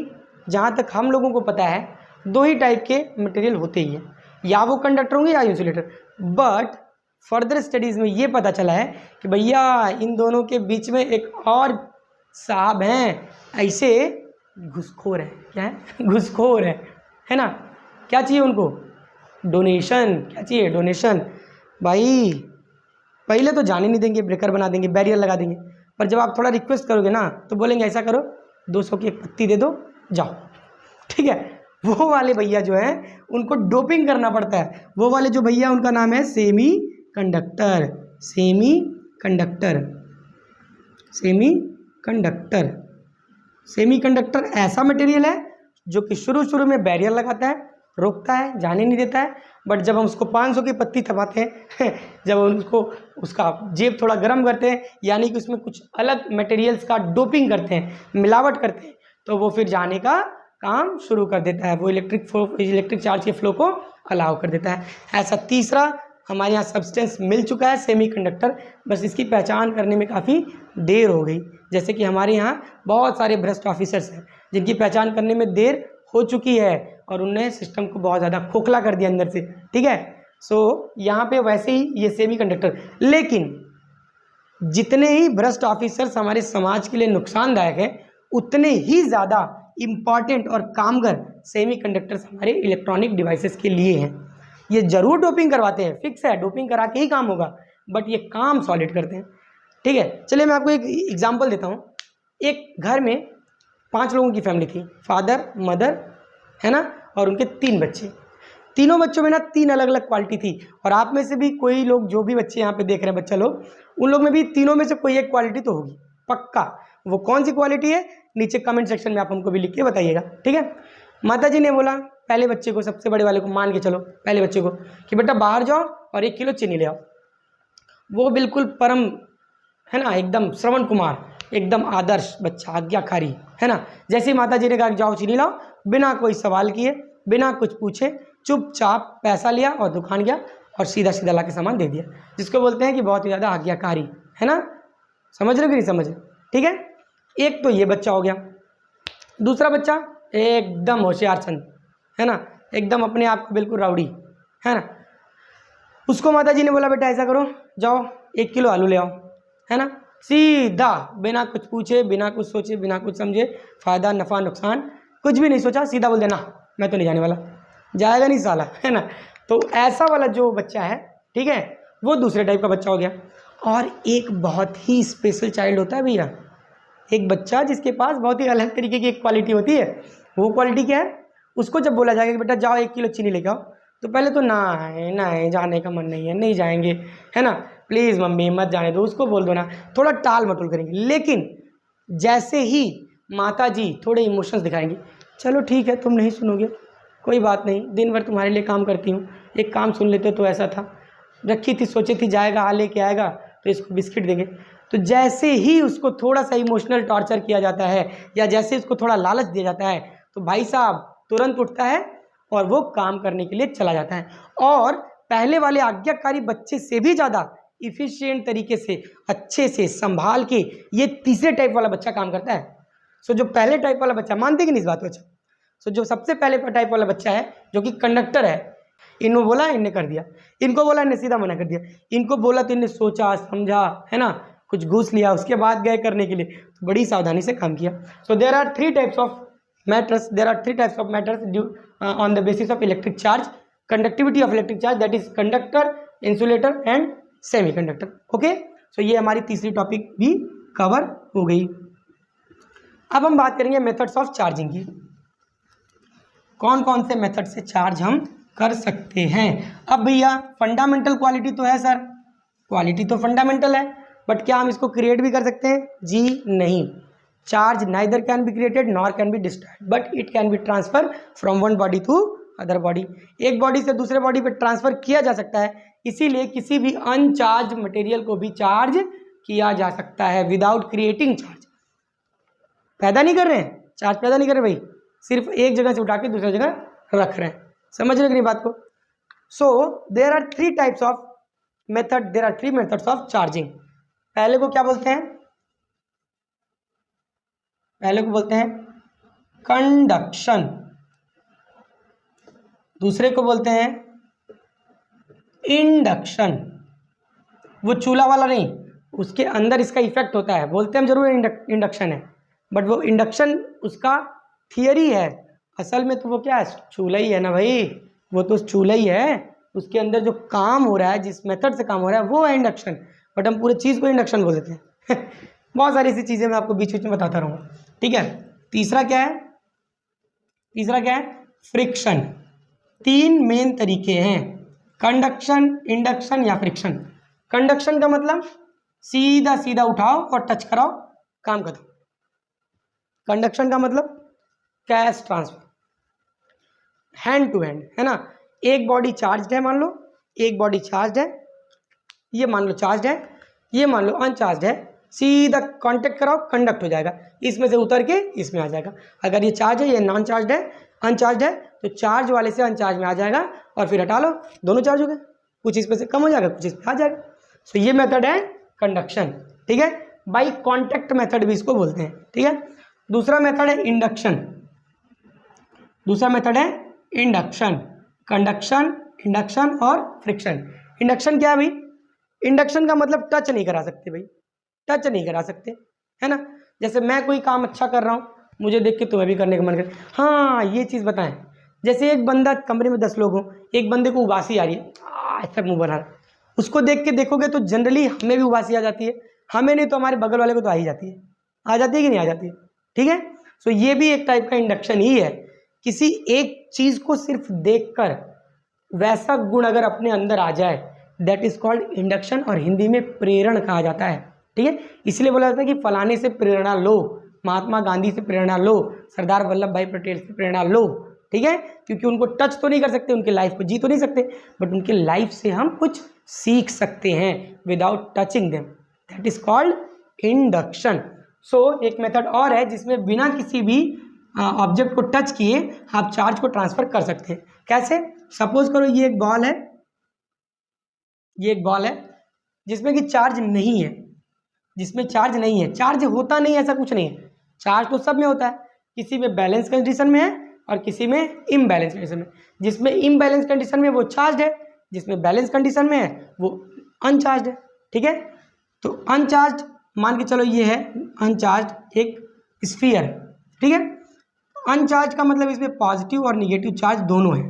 जहाँ तक हम लोगों को पता है दो ही टाइप के मटेरियल होते ही हैं, या वो कंडक्टर होंगे या इंसुलेटर। बट फर्दर स्टडीज़ में ये पता चला है कि भैया इन दोनों के बीच में एक और साहब हैं, ऐसे घुसखोर है, क्या है, घुसखोर है ना। क्या चाहिए उनको, डोनेशन, क्या चाहिए, डोनेशन। भाई पहले तो जाने नहीं देंगे, ब्रेकर बना देंगे, बैरियर लगा देंगे, पर जब आप थोड़ा रिक्वेस्ट करोगे ना तो बोलेंगे ऐसा करो 200 की एक पत्ती दे दो जाओ, ठीक है। वो वाले भैया जो है उनको डोपिंग करना पड़ता है। वो वाले जो भैया उनका नाम है semi conductor, semi conductor, semi conductor. Semi conductor ऐसा मटेरियल है जो कि शुरू में बैरियर लगाता है, रोकता है, जाने नहीं देता है, बट जब हम उसको 500 की पत्ती थमाते हैं जब हम उसको उसका जेब थोड़ा गर्म करते हैं, यानी कि उसमें कुछ अलग मटेरियल्स का डोपिंग करते हैं, मिलावट करते हैं, तो वो फिर जाने का काम शुरू कर देता है, वो इलेक्ट्रिक चार्ज के फ्लो को अलाउ कर देता है। ऐसा तीसरा हमारे यहाँ सब्सटेंस मिल चुका है सेमीकंडक्टर, बस इसकी पहचान करने में काफ़ी देर हो गई। जैसे कि हमारे यहाँ बहुत सारे भ्रष्ट ऑफिसर्स हैं जिनकी पहचान करने में देर हो चुकी है और उनने सिस्टम को बहुत ज़्यादा खोखला कर दिया अंदर से, ठीक है। सो यहाँ पे वैसे ही ये सेमीकंडक्टर, लेकिन जितने ही भ्रष्ट ऑफिसर्स हमारे समाज के लिए नुकसानदायक हैं उतने ही ज़्यादा इम्पॉर्टेंट और कामगर सेमीकंडक्टर्स हमारे इलेक्ट्रॉनिक डिवाइसेस के लिए हैं। ये ज़रूर डोपिंग करवाते हैं, फिक्स है, डोपिंग करा के ही काम होगा, बट ये काम सॉलिड करते हैं, ठीक है। चलिए मैं आपको एक एग्जांपल देता हूँ। एक घर में 5 लोगों की फैमिली थी, फादर, मदर, है ना, और उनके 3 बच्चे। तीनों बच्चों में ना 3 अलग अलग क्वालिटी थी, और आप में से भी कोई लोग, जो भी बच्चे यहाँ पे देख रहे हैं बच्चा लोग, उन लोग में भी तीनों में से कोई एक क्वालिटी तो होगी पक्का। वो कौन सी क्वालिटी है नीचे कमेंट सेक्शन में आप हमको भी लिख के बताइएगा, ठीक है। माता जी ने बोला पहले बच्चे को, सबसे बड़े वाले को मान के चलो, पहले बच्चे को कि बेटा बाहर जाओ और 1 किलो चीनी ले आओ। वो बिल्कुल परम, है ना, एकदम श्रवण कुमार, एकदम आदर्श बच्चा, आज्ञाकारी, है ना। जैसे ही माता जी ने कहा जाओ चीनी लाओ, बिना कोई सवाल किए, बिना कुछ पूछे, चुपचाप पैसा लिया और दुकान गया और सीधा सीधा ला के सामान दे दिया, जिसको बोलते हैं कि बहुत ही ज़्यादा आज्ञाकारी, है ना। समझ रहे हो कि नहीं समझ रहे, ठीक है। एक तो ये बच्चा हो गया। दूसरा बच्चा एकदम होशियार चंद, है ना, एकदम अपने आप को बिल्कुल राउडी, है ना। उसको माता जी ने बोला बेटा ऐसा करो, जाओ 1 किलो आलू ले आओ, है ना। सीधा बिना कुछ पूछे, बिना कुछ सोचे, बिना कुछ समझे, फ़ायदा नफ़ा नुकसान कुछ भी नहीं सोचा, सीधा बोल देना मैं तो नहीं जाने वाला, जाएगा नहीं साला, है ना। तो ऐसा वाला जो बच्चा है, ठीक है, वो दूसरे टाइप का बच्चा हो गया। और एक बहुत ही स्पेशल चाइल्ड होता है भैया, एक बच्चा जिसके पास बहुत ही अलग तरीके की एक क्वालिटी होती है, वो क्वालिटी क्या है, उसको जब बोला जाएगा कि बेटा जाओ 1 किलो चीनी लेके आओ, तो पहले तो ना है जाने का मन नहीं है, नहीं जाएंगे, है ना, प्लीज़ मम्मी मत जाने दो, उसको बोल दो ना, थोड़ा टाल मटोल करेंगे। लेकिन जैसे ही माता जी थोड़े इमोशंस दिखाएंगी, चलो ठीक है तुम नहीं सुनोगे, कोई बात नहीं, दिन भर तुम्हारे लिए काम करती हूँ, एक काम सुन लेते तो ऐसा था, रखी थी सोची थी जाएगा आ लेके आएगा तो इसको बिस्किट देंगे। तो जैसे ही उसको थोड़ा सा इमोशनल टॉर्चर किया जाता है या जैसे उसको थोड़ा लालच दिया जाता है, तो भाई साहब तुरंत उठता है और वो काम करने के लिए चला जाता है। और पहले वाले आज्ञाकारी बच्चे से भी ज़्यादा इफ़िशियंट तरीके से, अच्छे से संभाल के ये तीसरे टाइप वाला बच्चा काम करता है। सो जो पहले टाइप वाला बच्चा, मानते कि नहीं इस बात को? अच्छा, सो जो सबसे पहले टाइप वाला बच्चा है जो कि कंडक्टर है, इनको बोला इनने कर दिया, इनको बोला इनने सीधा मना कर दिया, इनको बोला तो इनने सोचा समझा, है ना, कुछ घूस लिया, उसके बाद गए करने के लिए, तो बड़ी सावधानी से काम किया। So there are 3 types of matters, due on the basis of electric charge, conductivity of electric charge, that is conductor, insulator and semi conductor. Okay, so ये हमारी तीसरी टॉपिक भी कवर हो गई। अब हम बात करेंगे मेथड्स ऑफ चार्जिंग की, कौन कौन से मेथड से चार्ज हम कर सकते हैं। अब भैया फंडामेंटल क्वालिटी तो है सर, क्वालिटी तो फंडामेंटल है, बट क्या हम इसको क्रिएट भी कर सकते हैं? जी नहीं। Charge neither can be created nor can be destroyed, but it can be transfer from one body to other body. एक बॉडी से दूसरे बॉडी पे ट्रांसफर किया जा सकता है, इसीलिए किसी भी अनचार्ज मटेरियल को भी चार्ज किया जा सकता है विदाउट क्रिएटिंग चार्ज। पैदा नहीं कर रहे हैं, चार्ज पैदा नहीं कर रहे भाई, सिर्फ एक जगह से उठा के दूसरी जगह रख रहे हैं। समझ रहे कि नहीं बात को? So there are 3 types of method, there are 3 methods of charging. पहले को क्या बोलते हैं? पहले को बोलते हैं कंडक्शन, दूसरे को बोलते हैं इंडक्शन। वो चूल्हा वाला नहीं, उसके अंदर इसका इफेक्ट होता है, बोलते हैं हम जरूर इंडक्शन है, बट वो इंडक्शन उसका थियरी है, असल में तो वो क्या है, चूल्हा ही है ना भाई, वो तो चूल्हा ही है, उसके अंदर जो काम हो रहा है, जिस मेथड से काम हो रहा है वो है इंडक्शन, बट हम पूरी चीज़ को इंडक्शन बोल देते हैं। बहुत सारी ऐसी चीज़ें मैं आपको बीच बीच में बताता रहूँगा, ठीक है। तीसरा क्या है? तीसरा क्या है? फ्रिक्शन। 3 मेन तरीके हैं, कंडक्शन, इंडक्शन या फ्रिक्शन। कंडक्शन का मतलब सीधा सीधा उठाओ और टच कराओ, काम खत्म। कंडक्शन का मतलब cash transfer, hand to hand, है ना। एक बॉडी चार्ज है, मान लो एक बॉडी चार्ज है, ये मान लो चार्ज है, ये मान लो अनचार्ज है, सीधा कांटेक्ट कराओ, कंडक्ट हो जाएगा, इसमें से उतर के इसमें आ जाएगा। अगर ये चार्ज है, ये नॉन चार्ज है, अनचार्ज है, तो चार्ज वाले से अनचार्ज में आ जाएगा और फिर हटा लो, दोनों चार्ज हो गए, कुछ इसमें से कम हो जाएगा, कुछ इसमें आ जाएगा। सो ये मेथड है कंडक्शन, ठीक है। बाई कॉन्टेक्ट मेथड भी इसको बोलते हैं, ठीक है। दूसरा मेथड है इंडक्शन, दूसरा मेथड है इंडक्शन, कंडक्शन, इंडक्शन और फ्रिक्शन। इंडक्शन क्या है भाई? इंडक्शन का मतलब टच नहीं करा सकते भाई, टच नहीं करा सकते, है ना। जैसे मैं कोई काम अच्छा कर रहा हूँ, मुझे देख के तुम्हें भी करने का मन करे। हाँ ये चीज़ बताएं, जैसे एक बंदा कमरे में 10 लोग हों, एक बंदे को उबासी आ रही है, ऐसा मुँह बना रहा है, उसको देख के देखोगे तो जनरली हमें भी उबासी आ जाती है, हमें नहीं तो हमारे बगल वाले को तो आ ही जाती है, आ जाती है कि नहीं आ जाती है, ठीक है। सो ये भी एक टाइप का इंडक्शन ही है, किसी एक चीज़ को सिर्फ देखकर वैसा गुण अगर अपने अंदर आ जाए, दैट इज कॉल्ड इंडक्शन, और हिंदी में प्रेरण कहा जाता है, ठीक है। इसलिए बोला जाता है कि फलाने से प्रेरणा लो, महात्मा गांधी से प्रेरणा लो, सरदार वल्लभ भाई पटेल से प्रेरणा लो, ठीक है, क्योंकि उनको टच तो नहीं कर सकते, उनके लाइफ को जी तो नहीं सकते, बट उनके लाइफ से हम कुछ सीख सकते हैं without touching them, that is called induction. So एक मेथड और है जिसमें बिना किसी भी ऑब्जेक्ट को टच किए आप चार्ज को ट्रांसफर कर सकते हैं। कैसे? सपोज करो ये एक बॉल है, ये एक बॉल है जिसमें कि चार्ज नहीं है, जिसमें चार्ज नहीं है, चार्ज होता नहीं ऐसा कुछ नहीं है, चार्ज तो सब में होता है, किसी में बैलेंस कंडीशन में है और किसी में इम्बैलेंस कंडीशन में। जिसमें इम्बैलेंस कंडीशन में वो चार्ज है, जिसमें बैलेंस कंडीशन में है वो अनचार्ज है, ठीक है। तो अनचार्ज मान के चलो ये है अनचार्ज एक स्फीयर, ठीक है। अनचार्ज का मतलब इसमें पॉजिटिव और निगेटिव चार्ज दोनों है,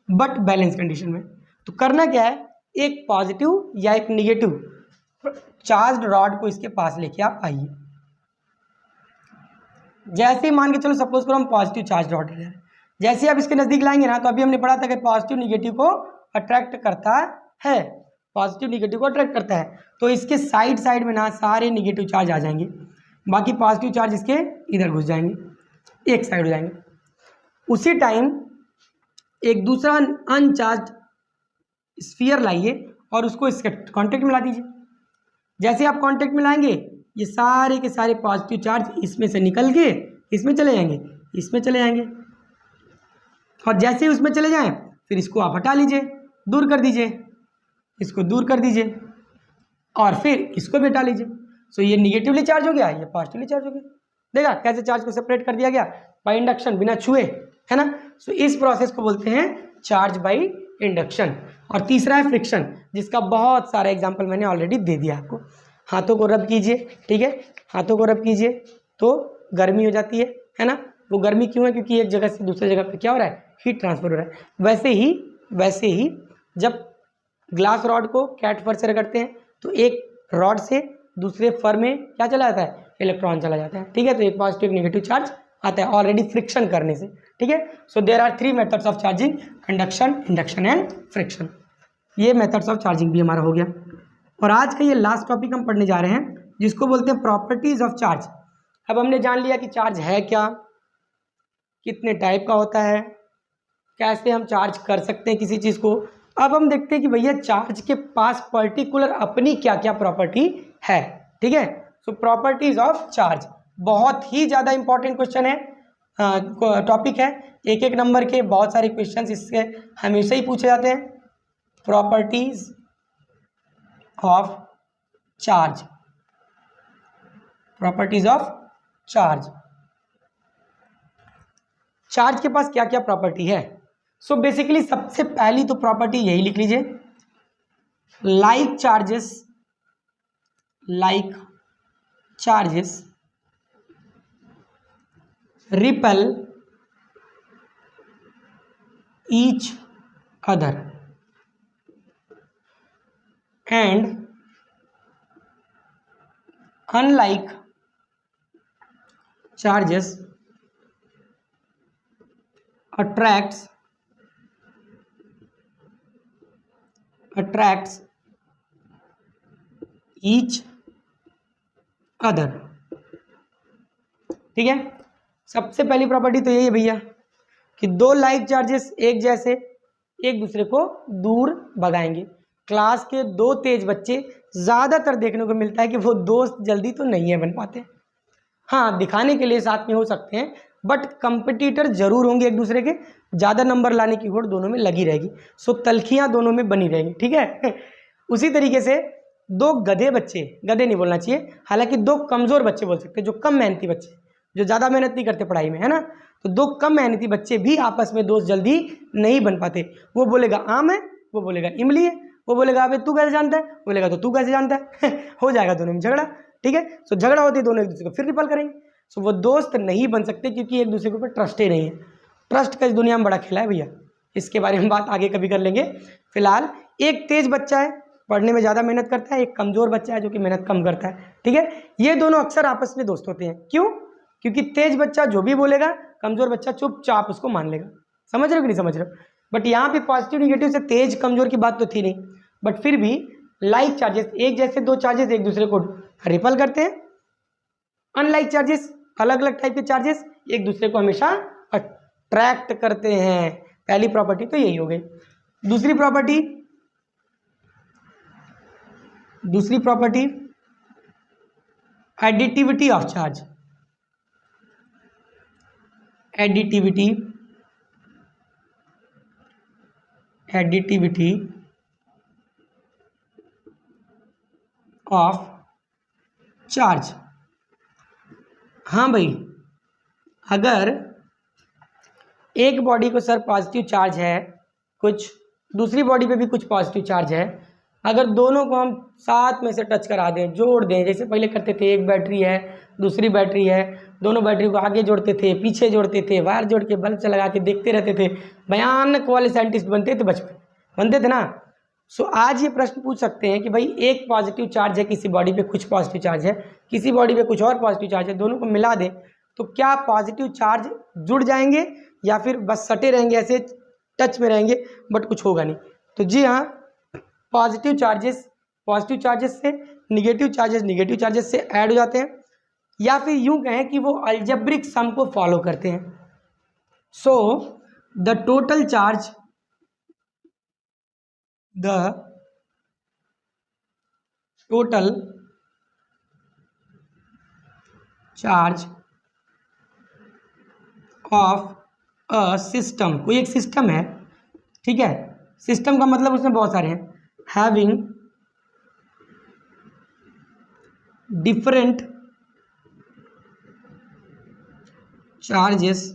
बट बैलेंस कंडीशन में। तो करना क्या है, एक पॉजिटिव या एक निगेटिव चार्ज रॉड को इसके पास लेके आप आइए, जैसे ही मान के चलो सपोज करो हम पॉजिटिव चार्ज डॉट ले रहे हैं, जैसे आप इसके नज़दीक लाएंगे ना, तो अभी हमने पढ़ा था कि पॉजिटिव निगेटिव को अट्रैक्ट करता है, पॉजिटिव निगेटिव को अट्रैक्ट करता है। तो इसके साइड साइड में ना सारे निगेटिव चार्ज आ जाएंगे, बाकी पॉजिटिव चार्ज इसके इधर घुस जाएंगे, एक साइड हो जाएंगे। उसी टाइम एक दूसरा अनचार्ज स्फीयर लाइए और उसको इसके कांटेक्ट में ला दीजिए। जैसे आप कांटेक्ट में लाएंगे, ये सारे के सारे पॉजिटिव चार्ज इसमें से निकल के इसमें चले जाएंगे, इसमें चले जाएंगे, और जैसे ही उसमें चले जाएं फिर इसको आप हटा लीजिए, दूर कर दीजिए, इसको दूर कर दीजिए, और फिर इसको भी हटा लीजिए। सो ये निगेटिवली चार्ज हो गया, ये पॉजिटिवली चार्ज हो गया। देखा कैसे चार्ज को सेपरेट कर दिया गया बाय इंडक्शन, बिना छुए, है ना। सो इस प्रोसेस को बोलते हैं चार्ज बाय इंडक्शन। और तीसरा है फ्रिक्शन, जिसका बहुत सारा एग्जांपल मैंने ऑलरेडी दे दिया आपको। हाथों को रब कीजिए, ठीक है, हाथों को रब कीजिए तो गर्मी हो जाती है ना। वो गर्मी क्यों है? क्योंकि एक जगह से दूसरे जगह पे क्या हो रहा है, हीट ट्रांसफर हो रहा है। वैसे ही जब ग्लास रॉड को कैट फर से रगड़ते हैं तो एक रॉड से दूसरे फर में क्या चला जाता है, इलेक्ट्रॉन चला जाता है, ठीक है। तो एक पॉजिटिव नेगेटिव चार्ज आता है ऑलरेडी फ्रिक्शन करने से, ठीक है। So there are 3 methods of charging, conduction, induction and friction. ये मेथड्स ऑफ चार्जिंग भी हमारा हो गया। और आज का ये लास्ट टॉपिक हम पढ़ने जा रहे हैं, जिसको बोलते हैं प्रॉपर्टीज ऑफ चार्ज। अब हमने जान लिया कि चार्ज है क्या, कितने टाइप का होता है, कैसे हम चार्ज कर सकते हैं किसी चीज़ को। अब हम देखते हैं कि भैया चार्ज के पास पर्टिकुलर अपनी क्या क्या प्रॉपर्टी है, ठीक है। सो प्रॉपर्टीज ऑफ चार्ज बहुत ही ज़्यादा इंपॉर्टेंट क्वेश्चन है, टॉपिक है। एक एक नंबर के बहुत सारे क्वेश्चंस इससे हमेशा ही पूछे जाते हैं। Properties of charge, properties of charge. Charge के पास क्या क्या प्रॉपर्टी है? सो बेसिकली सबसे पहली तो प्रॉपर्टी यही लिख लीजिए, like charges repel each other and unlike charges attracts each other, ठीक है। सबसे पहली प्रॉपर्टी तो यही है भैया कि दो लाइक चार्जेस एक जैसे एक दूसरे को दूर भगाएंगे। क्लास के दो तेज बच्चे ज़्यादातर देखने को मिलता है कि वो दोस्त जल्दी तो नहीं है बन पाते। हाँ, दिखाने के लिए साथ में हो सकते हैं, बट कंपटीटर जरूर होंगे एक दूसरे के, ज़्यादा नंबर लाने की होड़ दोनों में लगी रहेगी। सो तलखियाँ दोनों में बनी रहेंगी, ठीक है। उसी तरीके से दो गधे बच्चे, गधे नहीं बोलना चाहिए, हालांकि दो कमज़ोर बच्चे बोल सकते हैं, जो कम मेहनती बच्चे, जो ज़्यादा मेहनत नहीं करते पढ़ाई में, है ना। तो दो कम मेहनती बच्चे भी आपस में दोस्त जल्दी नहीं बन पाते। वो बोलेगा आम है, वो बोलेगा इमली है, वो बोलेगा अबे तू कैसे जानता है, वो बोलेगा तो तू कैसे जानता है। हो जाएगा दोनों में झगड़ा, ठीक है। सो झगड़ा होते दोनों एक दूसरे को फिर रिपल करेंगे। सो वो दोस्त नहीं बन सकते क्योंकि एक दूसरे के ऊपर ट्रस्ट ही नहीं है। ट्रस्ट का इस दुनिया में बड़ा खेला है भैया, इसके बारे में बात आगे कभी कर लेंगे। फिलहाल एक तेज बच्चा है, पढ़ने में ज़्यादा मेहनत करता है, एक कमज़ोर बच्चा है जो कि मेहनत कम करता है, ठीक है। ये दोनों अक्सर आपस में दोस्त होते हैं। क्यों? क्योंकि तेज बच्चा जो भी बोलेगा, कमज़ोर बच्चा चुपचाप उसको मान लेगा। समझ रहे हो कि नहीं समझ रहे हो? बट यहाँ पे पॉजिटिव निगेटिव से तेज कमज़ोर की बात तो थी नहीं, बट फिर भी लाइक चार्जेस, एक जैसे दो चार्जेस एक दूसरे को रिपल करते हैं। अनलाइक चार्जेस, अलग अलग टाइप के चार्जेस एक दूसरे को हमेशा अट्रैक्ट करते हैं। पहली प्रॉपर्टी तो यही हो गई। दूसरी property additivity of charge. Additivity of charge. हाँ भाई, अगर एक बॉडी को सर पॉजिटिव चार्ज है, कुछ दूसरी बॉडी पे भी कुछ पॉजिटिव चार्ज है, अगर दोनों को हम साथ में से टच करा दें, जोड़ दें, जैसे पहले करते थे, एक बैटरी है दूसरी बैटरी है, दोनों बैटरी को आगे जोड़ते थे, पीछे जोड़ते थे, वायर जोड़ के बल्ब से लगा के देखते रहते थे, भयानक वाले साइंटिस्ट बनते थे, बचपन बनते थे ना। सो आज ये प्रश्न पूछ सकते हैं कि भाई एक पॉजिटिव चार्ज है किसी बॉडी पे, कुछ पॉजिटिव चार्ज है किसी बॉडी पे, कुछ और पॉजिटिव चार्ज है, दोनों को मिला दें तो क्या पॉजिटिव चार्ज जुड़ जाएंगे या फिर बस सटे रहेंगे, ऐसे टच में रहेंगे बट कुछ होगा नहीं? तो जी हाँ, पॉजिटिव चार्जेस से निगेटिव चार्जेस से ऐड हो जाते हैं, या फिर यूं कहें कि वो अलजेब्रिक सम को फॉलो करते हैं। So the total charge of a system, कोई एक सिस्टम है, ठीक है, सिस्टम का मतलब उसमें बहुत सारे हैं, having different charges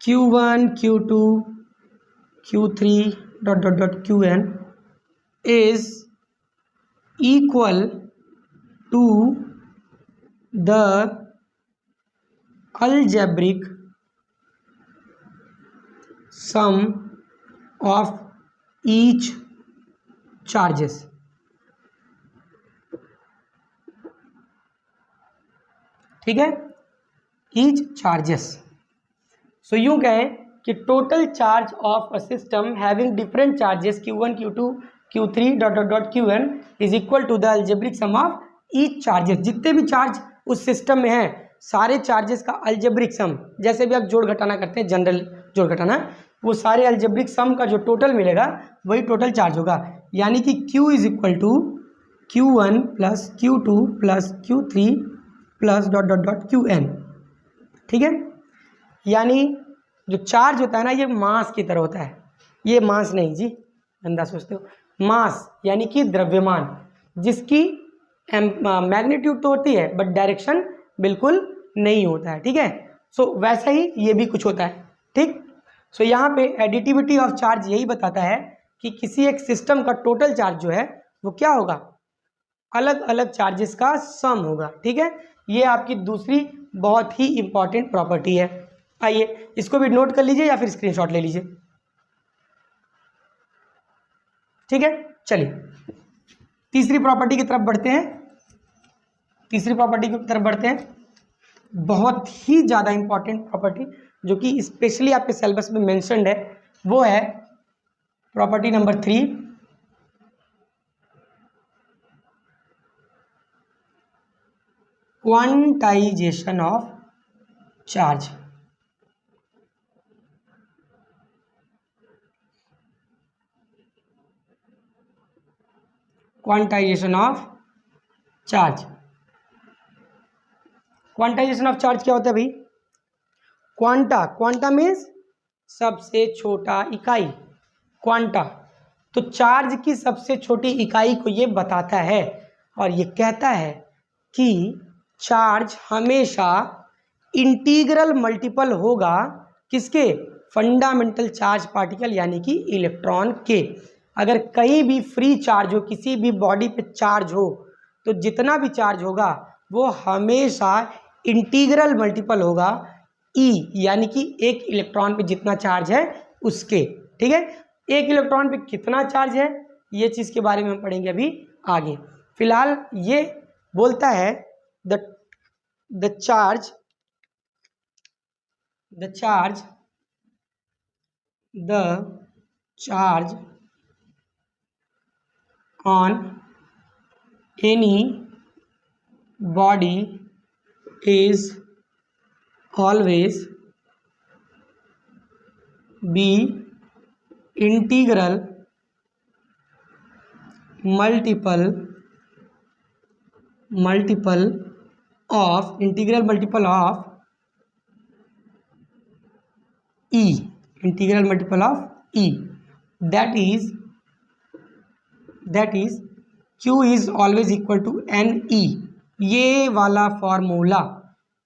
Q1 Q2 Q3 ... Qn is equal to the algebraic sum of each charges। ठीक है, each charges। सो यूं कहें कि total charge of a system having different charges Q1 Q2 Q3 ... Qn is equal to the algebraic sum of each charges. जितने भी charge उस system में हैं, सारे चार्जेस का अलजेब्रिक सम, जैसे भी आप जोड़ घटाना करते हैं, जनरल जोड़ घटाना, वो सारे अलजेब्रिक सम का जो टोटल मिलेगा वही टोटल चार्ज होगा। यानी कि Q is equal to Q1 plus Q2 plus Q3 plus ... Qn। ठीक है, यानी जो चार्ज होता है ना, ये मास की तरह होता है। ये मास नहीं जी, गंदा सोचते हो, मास यानी कि द्रव्यमान, जिसकी मैग्नीट्यूड तो होती है बट डायरेक्शन बिल्कुल नहीं होता है। ठीक है, सो वैसा ही ये भी कुछ होता है। ठीक, सो यहाँ पे एडिटिविटी ऑफ चार्ज यही बताता है कि किसी एक सिस्टम का टोटल चार्ज जो है वो क्या होगा, अलग अलग चार्जेस का सम होगा। ठीक है, ये आपकी दूसरी बहुत ही इंपॉर्टेंट प्रॉपर्टी है। आइए इसको भी नोट कर लीजिए या फिर स्क्रीनशॉट ले लीजिए। ठीक है, चलिए तीसरी प्रॉपर्टी की तरफ बढ़ते हैं। बहुत ही ज़्यादा इंपॉर्टेंट प्रॉपर्टी जो कि स्पेशली आपके सिलेबस में मेंशन्ड है, वो है property number 3, quantization of charge. Quantization of charge क्या होता है भाई? क्वांटा मीन्स सबसे छोटा इकाई, क्वांटा। तो चार्ज की सबसे छोटी इकाई को ये बताता है और ये कहता है कि चार्ज हमेशा इंटीग्रल मल्टीपल होगा किसके? फंडामेंटल चार्ज पार्टिकल यानी कि इलेक्ट्रॉन के। अगर कहीं भी फ्री चार्ज हो, किसी भी बॉडी पे चार्ज हो, तो जितना भी चार्ज होगा वो हमेशा इंटीग्रल मल्टीपल होगा E, यानी कि एक इलेक्ट्रॉन पे जितना चार्ज है उसके। ठीक है, एक इलेक्ट्रॉन पे कितना चार्ज है ये चीज़ के बारे में हम पढ़ेंगे अभी आगे। फिलहाल ये बोलता है the charge on any body is always be integral multiple of E, integral multiple of E, that is Q is always equal to NE। ये वाला फॉर्मूला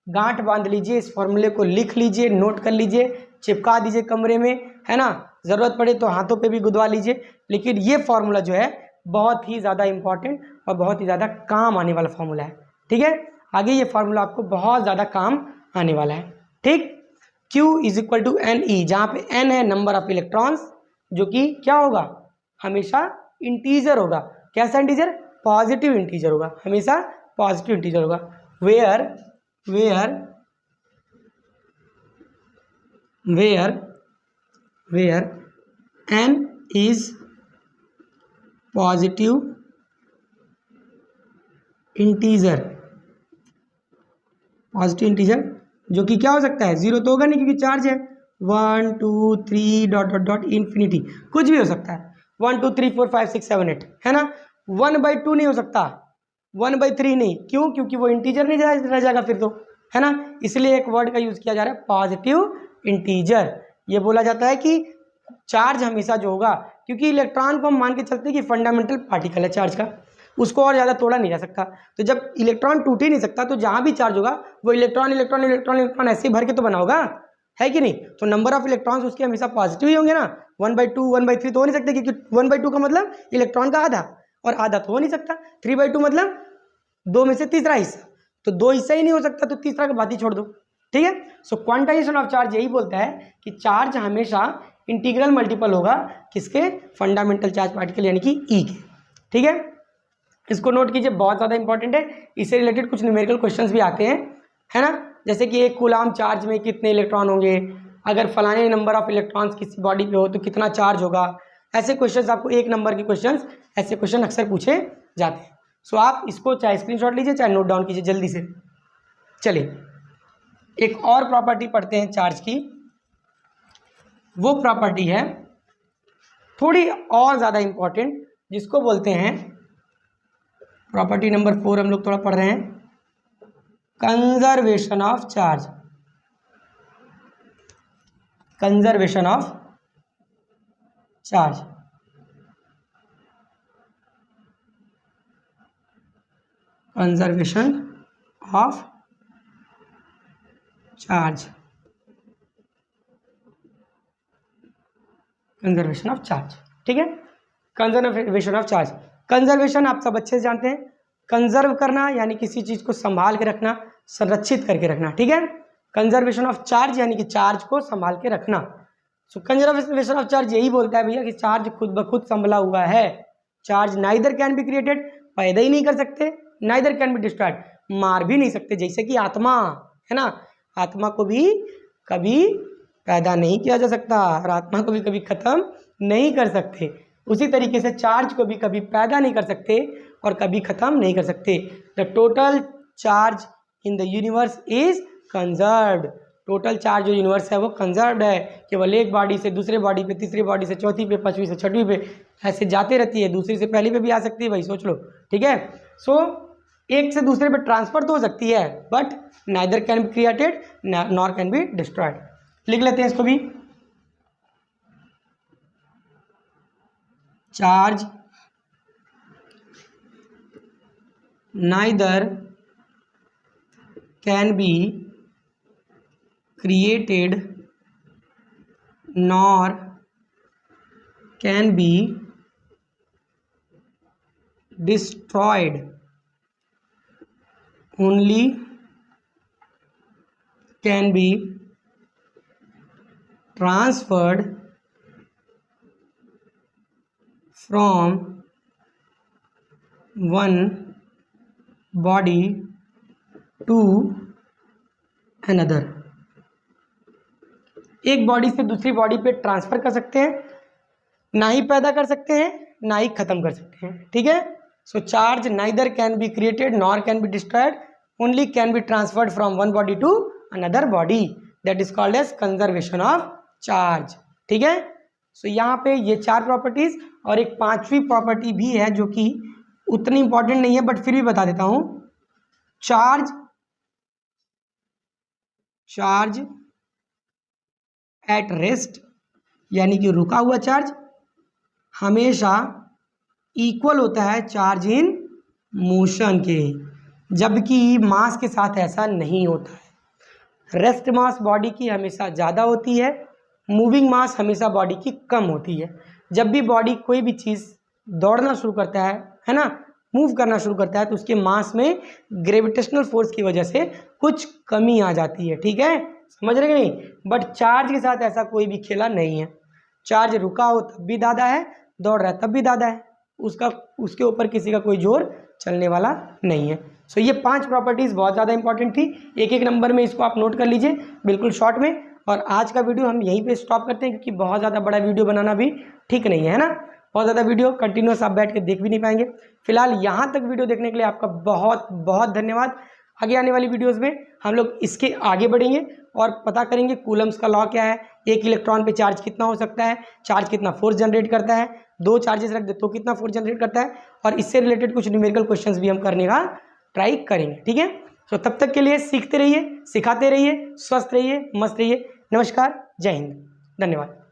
गांठ बांध लीजिए, इस फॉर्मूले को लिख लीजिए, नोट कर लीजिए, चिपका दीजिए कमरे में, है ना, ज़रूरत पड़े तो हाथों पे भी गुदवा लीजिए। लेकिन ये फॉर्मूला जो है बहुत ही ज़्यादा इंपॉर्टेंट और बहुत ही ज़्यादा काम आने वाला फॉर्मूला है। ठीक है, आगे ये फॉर्मूला आपको बहुत ज़्यादा काम आने वाला है। ठीक, Q is equal to NE, जहाँ पे N है नंबर ऑफ इलेक्ट्रॉन्स, जो कि क्या होगा, हमेशा इंटीजर होगा। कैसा इंटीजर? पॉजिटिव इंटीजर होगा, हमेशा पॉजिटिव इंटीजर होगा। Where n is positive integer, positive integer जो कि क्या हो सकता है, जीरो तो होगा नहीं क्योंकि चार्ज है, 1 2 3 डॉट डॉट डॉट इन्फिनिटी, कुछ भी हो सकता है, 1 2 3 4 5 6 7 8, है ना। 1/2 नहीं हो सकता, 1/3 नहीं, क्यों? क्योंकि वो इंटीजर नहीं रह जाएगा फिर तो, है ना। इसलिए एक वर्ड का यूज किया जा रहा है पॉजिटिव इंटीजर। ये बोला जाता है कि चार्ज हमेशा जो होगा, क्योंकि इलेक्ट्रॉन को हम मान के चलते हैं कि फंडामेंटल पार्टिकल है चार्ज का, उसको और ज़्यादा तोड़ा नहीं जा सकता। तो जब इलेक्ट्रॉन टूट ही नहीं सकता तो जहाँ भी चार्ज होगा वो इलेक्ट्रॉन ऐसे भर के तो बना होगा, है कि नहीं। तो नंबर ऑफ इलेक्ट्रॉन्स उसके हमेशा पॉजिटिव ही होंगे ना। 1/2 1/3 तो हो नहीं सकते, क्योंकि 1/2 का मतलब इलेक्ट्रॉन का आधा, और आधा तो हो नहीं सकता। 3/2 मतलब 2 में से तीसरा हिस्सा, तो 2 हिस्सा ही नहीं हो सकता, तो तीसरा का बात ही छोड़ दो, ठीक है। सो क्वांटाइजेशन ऑफ चार्ज यही बोलता है कि चार्ज हमेशा इंटीग्रल मल्टीपल होगा किसके? फंडामेंटल चार्ज पार्टिकल यानी कि ई के, ठीक है। इसको नोट कीजिए, बहुत ज़्यादा इंपॉर्टेंट है। इससे रिलेटेड कुछ न्यूमेरिकल क्वेश्चंस भी आते हैं, है ना। जैसे कि एक कूलाम चार्ज में कितने इलेक्ट्रॉन होंगे, अगर फलाने नंबर ऑफ इलेक्ट्रॉन्स किसी बॉडी पे हो तो कितना चार्ज होगा। ऐसे क्वेश्चंस आपको 1 नंबर के क्वेश्चंस, ऐसे क्वेश्चन अक्सर पूछे जाते हैं। सो आप इसको चाहे स्क्रीनशॉट लीजिए चाहे नोट डाउन कीजिए जल्दी से। चलिए एक और प्रॉपर्टी पढ़ते हैं चार्ज की। वो प्रॉपर्टी है थोड़ी और ज़्यादा इंपॉर्टेंट, जिसको बोलते हैं प्रॉपर्टी नंबर 4, हम लोग थोड़ा पढ़ रहे हैं, conservation of charge. Conservation of charge, conservation of charge, conservation of charge, ठीक है। कंजर्वेशन ऑफ चार्ज, कंजर्वेशन आप सब अच्छे से जानते हैं, कंजर्व करना यानी किसी चीज़ को संभाल के रखना, संरक्षित करके रखना, ठीक है। कंजर्वेशन ऑफ चार्ज यानी कि चार्ज को संभाल के रखना। सो कंजर्वेशन ऑफ चार्ज यही बोलता है भैया कि चार्ज खुद ब खुद संभला हुआ है। Charge neither can be created, पैदा ही नहीं कर सकते, नाइदर कैन बी डिस्ट्रॉयड, मार भी नहीं सकते, जैसे कि आत्मा है ना, आत्मा को भी कभी पैदा नहीं किया जा सकता और आत्मा को भी कभी खत्म नहीं कर सकते। उसी तरीके से चार्ज को भी कभी पैदा नहीं कर सकते और कभी खत्म नहीं कर सकते। The total charge in the universe is conserved, total charge जो यूनिवर्स है वो कंजर्व्ड है। केवल एक बॉडी से दूसरे बॉडी पे, तीसरी बॉडी से चौथी पे, पांचवी से छठवीं पे ऐसे जाते रहती है, दूसरी से पहली पे भी आ सकती है, भाई सोच लो, ठीक है। सो एक से दूसरे पे ट्रांसफर तो हो सकती है, but neither can be created nor can be destroyed. लिख लेते हैं इसको भी, charge neither can be created nor can be destroyed, only can be transferred from one body to another। एक बॉडी से दूसरी बॉडी पे ट्रांसफर कर सकते हैं, ना ही पैदा कर सकते हैं ना ही खत्म कर सकते हैं, ठीक है। So charge neither can be created nor can be destroyed, only can be transferred from one body to another body, that is called as conservation of charge, ठीक है। सो यहाँ पे ये 4 प्रॉपर्टीज और एक 5वीं प्रॉपर्टी भी है जो कि उतनी इंपॉर्टेंट नहीं है बट फिर भी बता देता हूं। चार्ज एट रेस्ट यानी कि रुका हुआ चार्ज हमेशा इक्वल होता है चार्ज इन मोशन के, जबकि मास के साथ ऐसा नहीं होता है। रेस्ट मास बॉडी की हमेशा ज़्यादा होती है, मूविंग मास हमेशा बॉडी की कम होती है। जब भी बॉडी कोई भी चीज़ दौड़ना शुरू करता है ना, मूव करना शुरू करता है, तो उसके मास में ग्रेविटेशनल फोर्स की वजह से कुछ कमी आ जाती है, ठीक है, समझ रहे कि नहीं। बट चार्ज के साथ ऐसा कोई भी खेला नहीं है, चार्ज रुका हो तब भी दादा है, दौड़ रहा है तब भी दादा है, उसका उसके ऊपर किसी का कोई जोर चलने वाला नहीं है। सो ये 5 प्रॉपर्टीज़ बहुत ज़्यादा इंपॉर्टेंट थी, एक एक नंबर में इसको आप नोट कर लीजिए बिल्कुल शॉर्ट में। और आज का वीडियो हम यहीं पे स्टॉप करते हैं, क्योंकि बहुत ज़्यादा बड़ा वीडियो बनाना भी ठीक नहीं है ना। बहुत ज़्यादा वीडियो कंटिन्यूस आप बैठ के देख भी नहीं पाएंगे। फिलहाल यहाँ तक वीडियो देखने के लिए आपका बहुत बहुत धन्यवाद। आगे आने वाली वीडियोस में हम लोग इसके आगे बढ़ेंगे और पता करेंगे कूलम्स का लॉ क्या है, एक इलेक्ट्रॉन पे चार्ज कितना हो सकता है, चार्ज कितना फोर्स जनरेट करता है, 2 चार्जेस रख दे तो कितना फोर्स जनरेट करता है, और इससे रिलेटेड कुछ न्यूमेरिकल क्वेश्चंस भी हम करने का ट्राई करेंगे। ठीक है, तो तब तक के लिए सीखते रहिए, सिखाते रहिए, स्वस्थ रहिए, मस्त रहिए। नमस्कार, जय हिंद, धन्यवाद।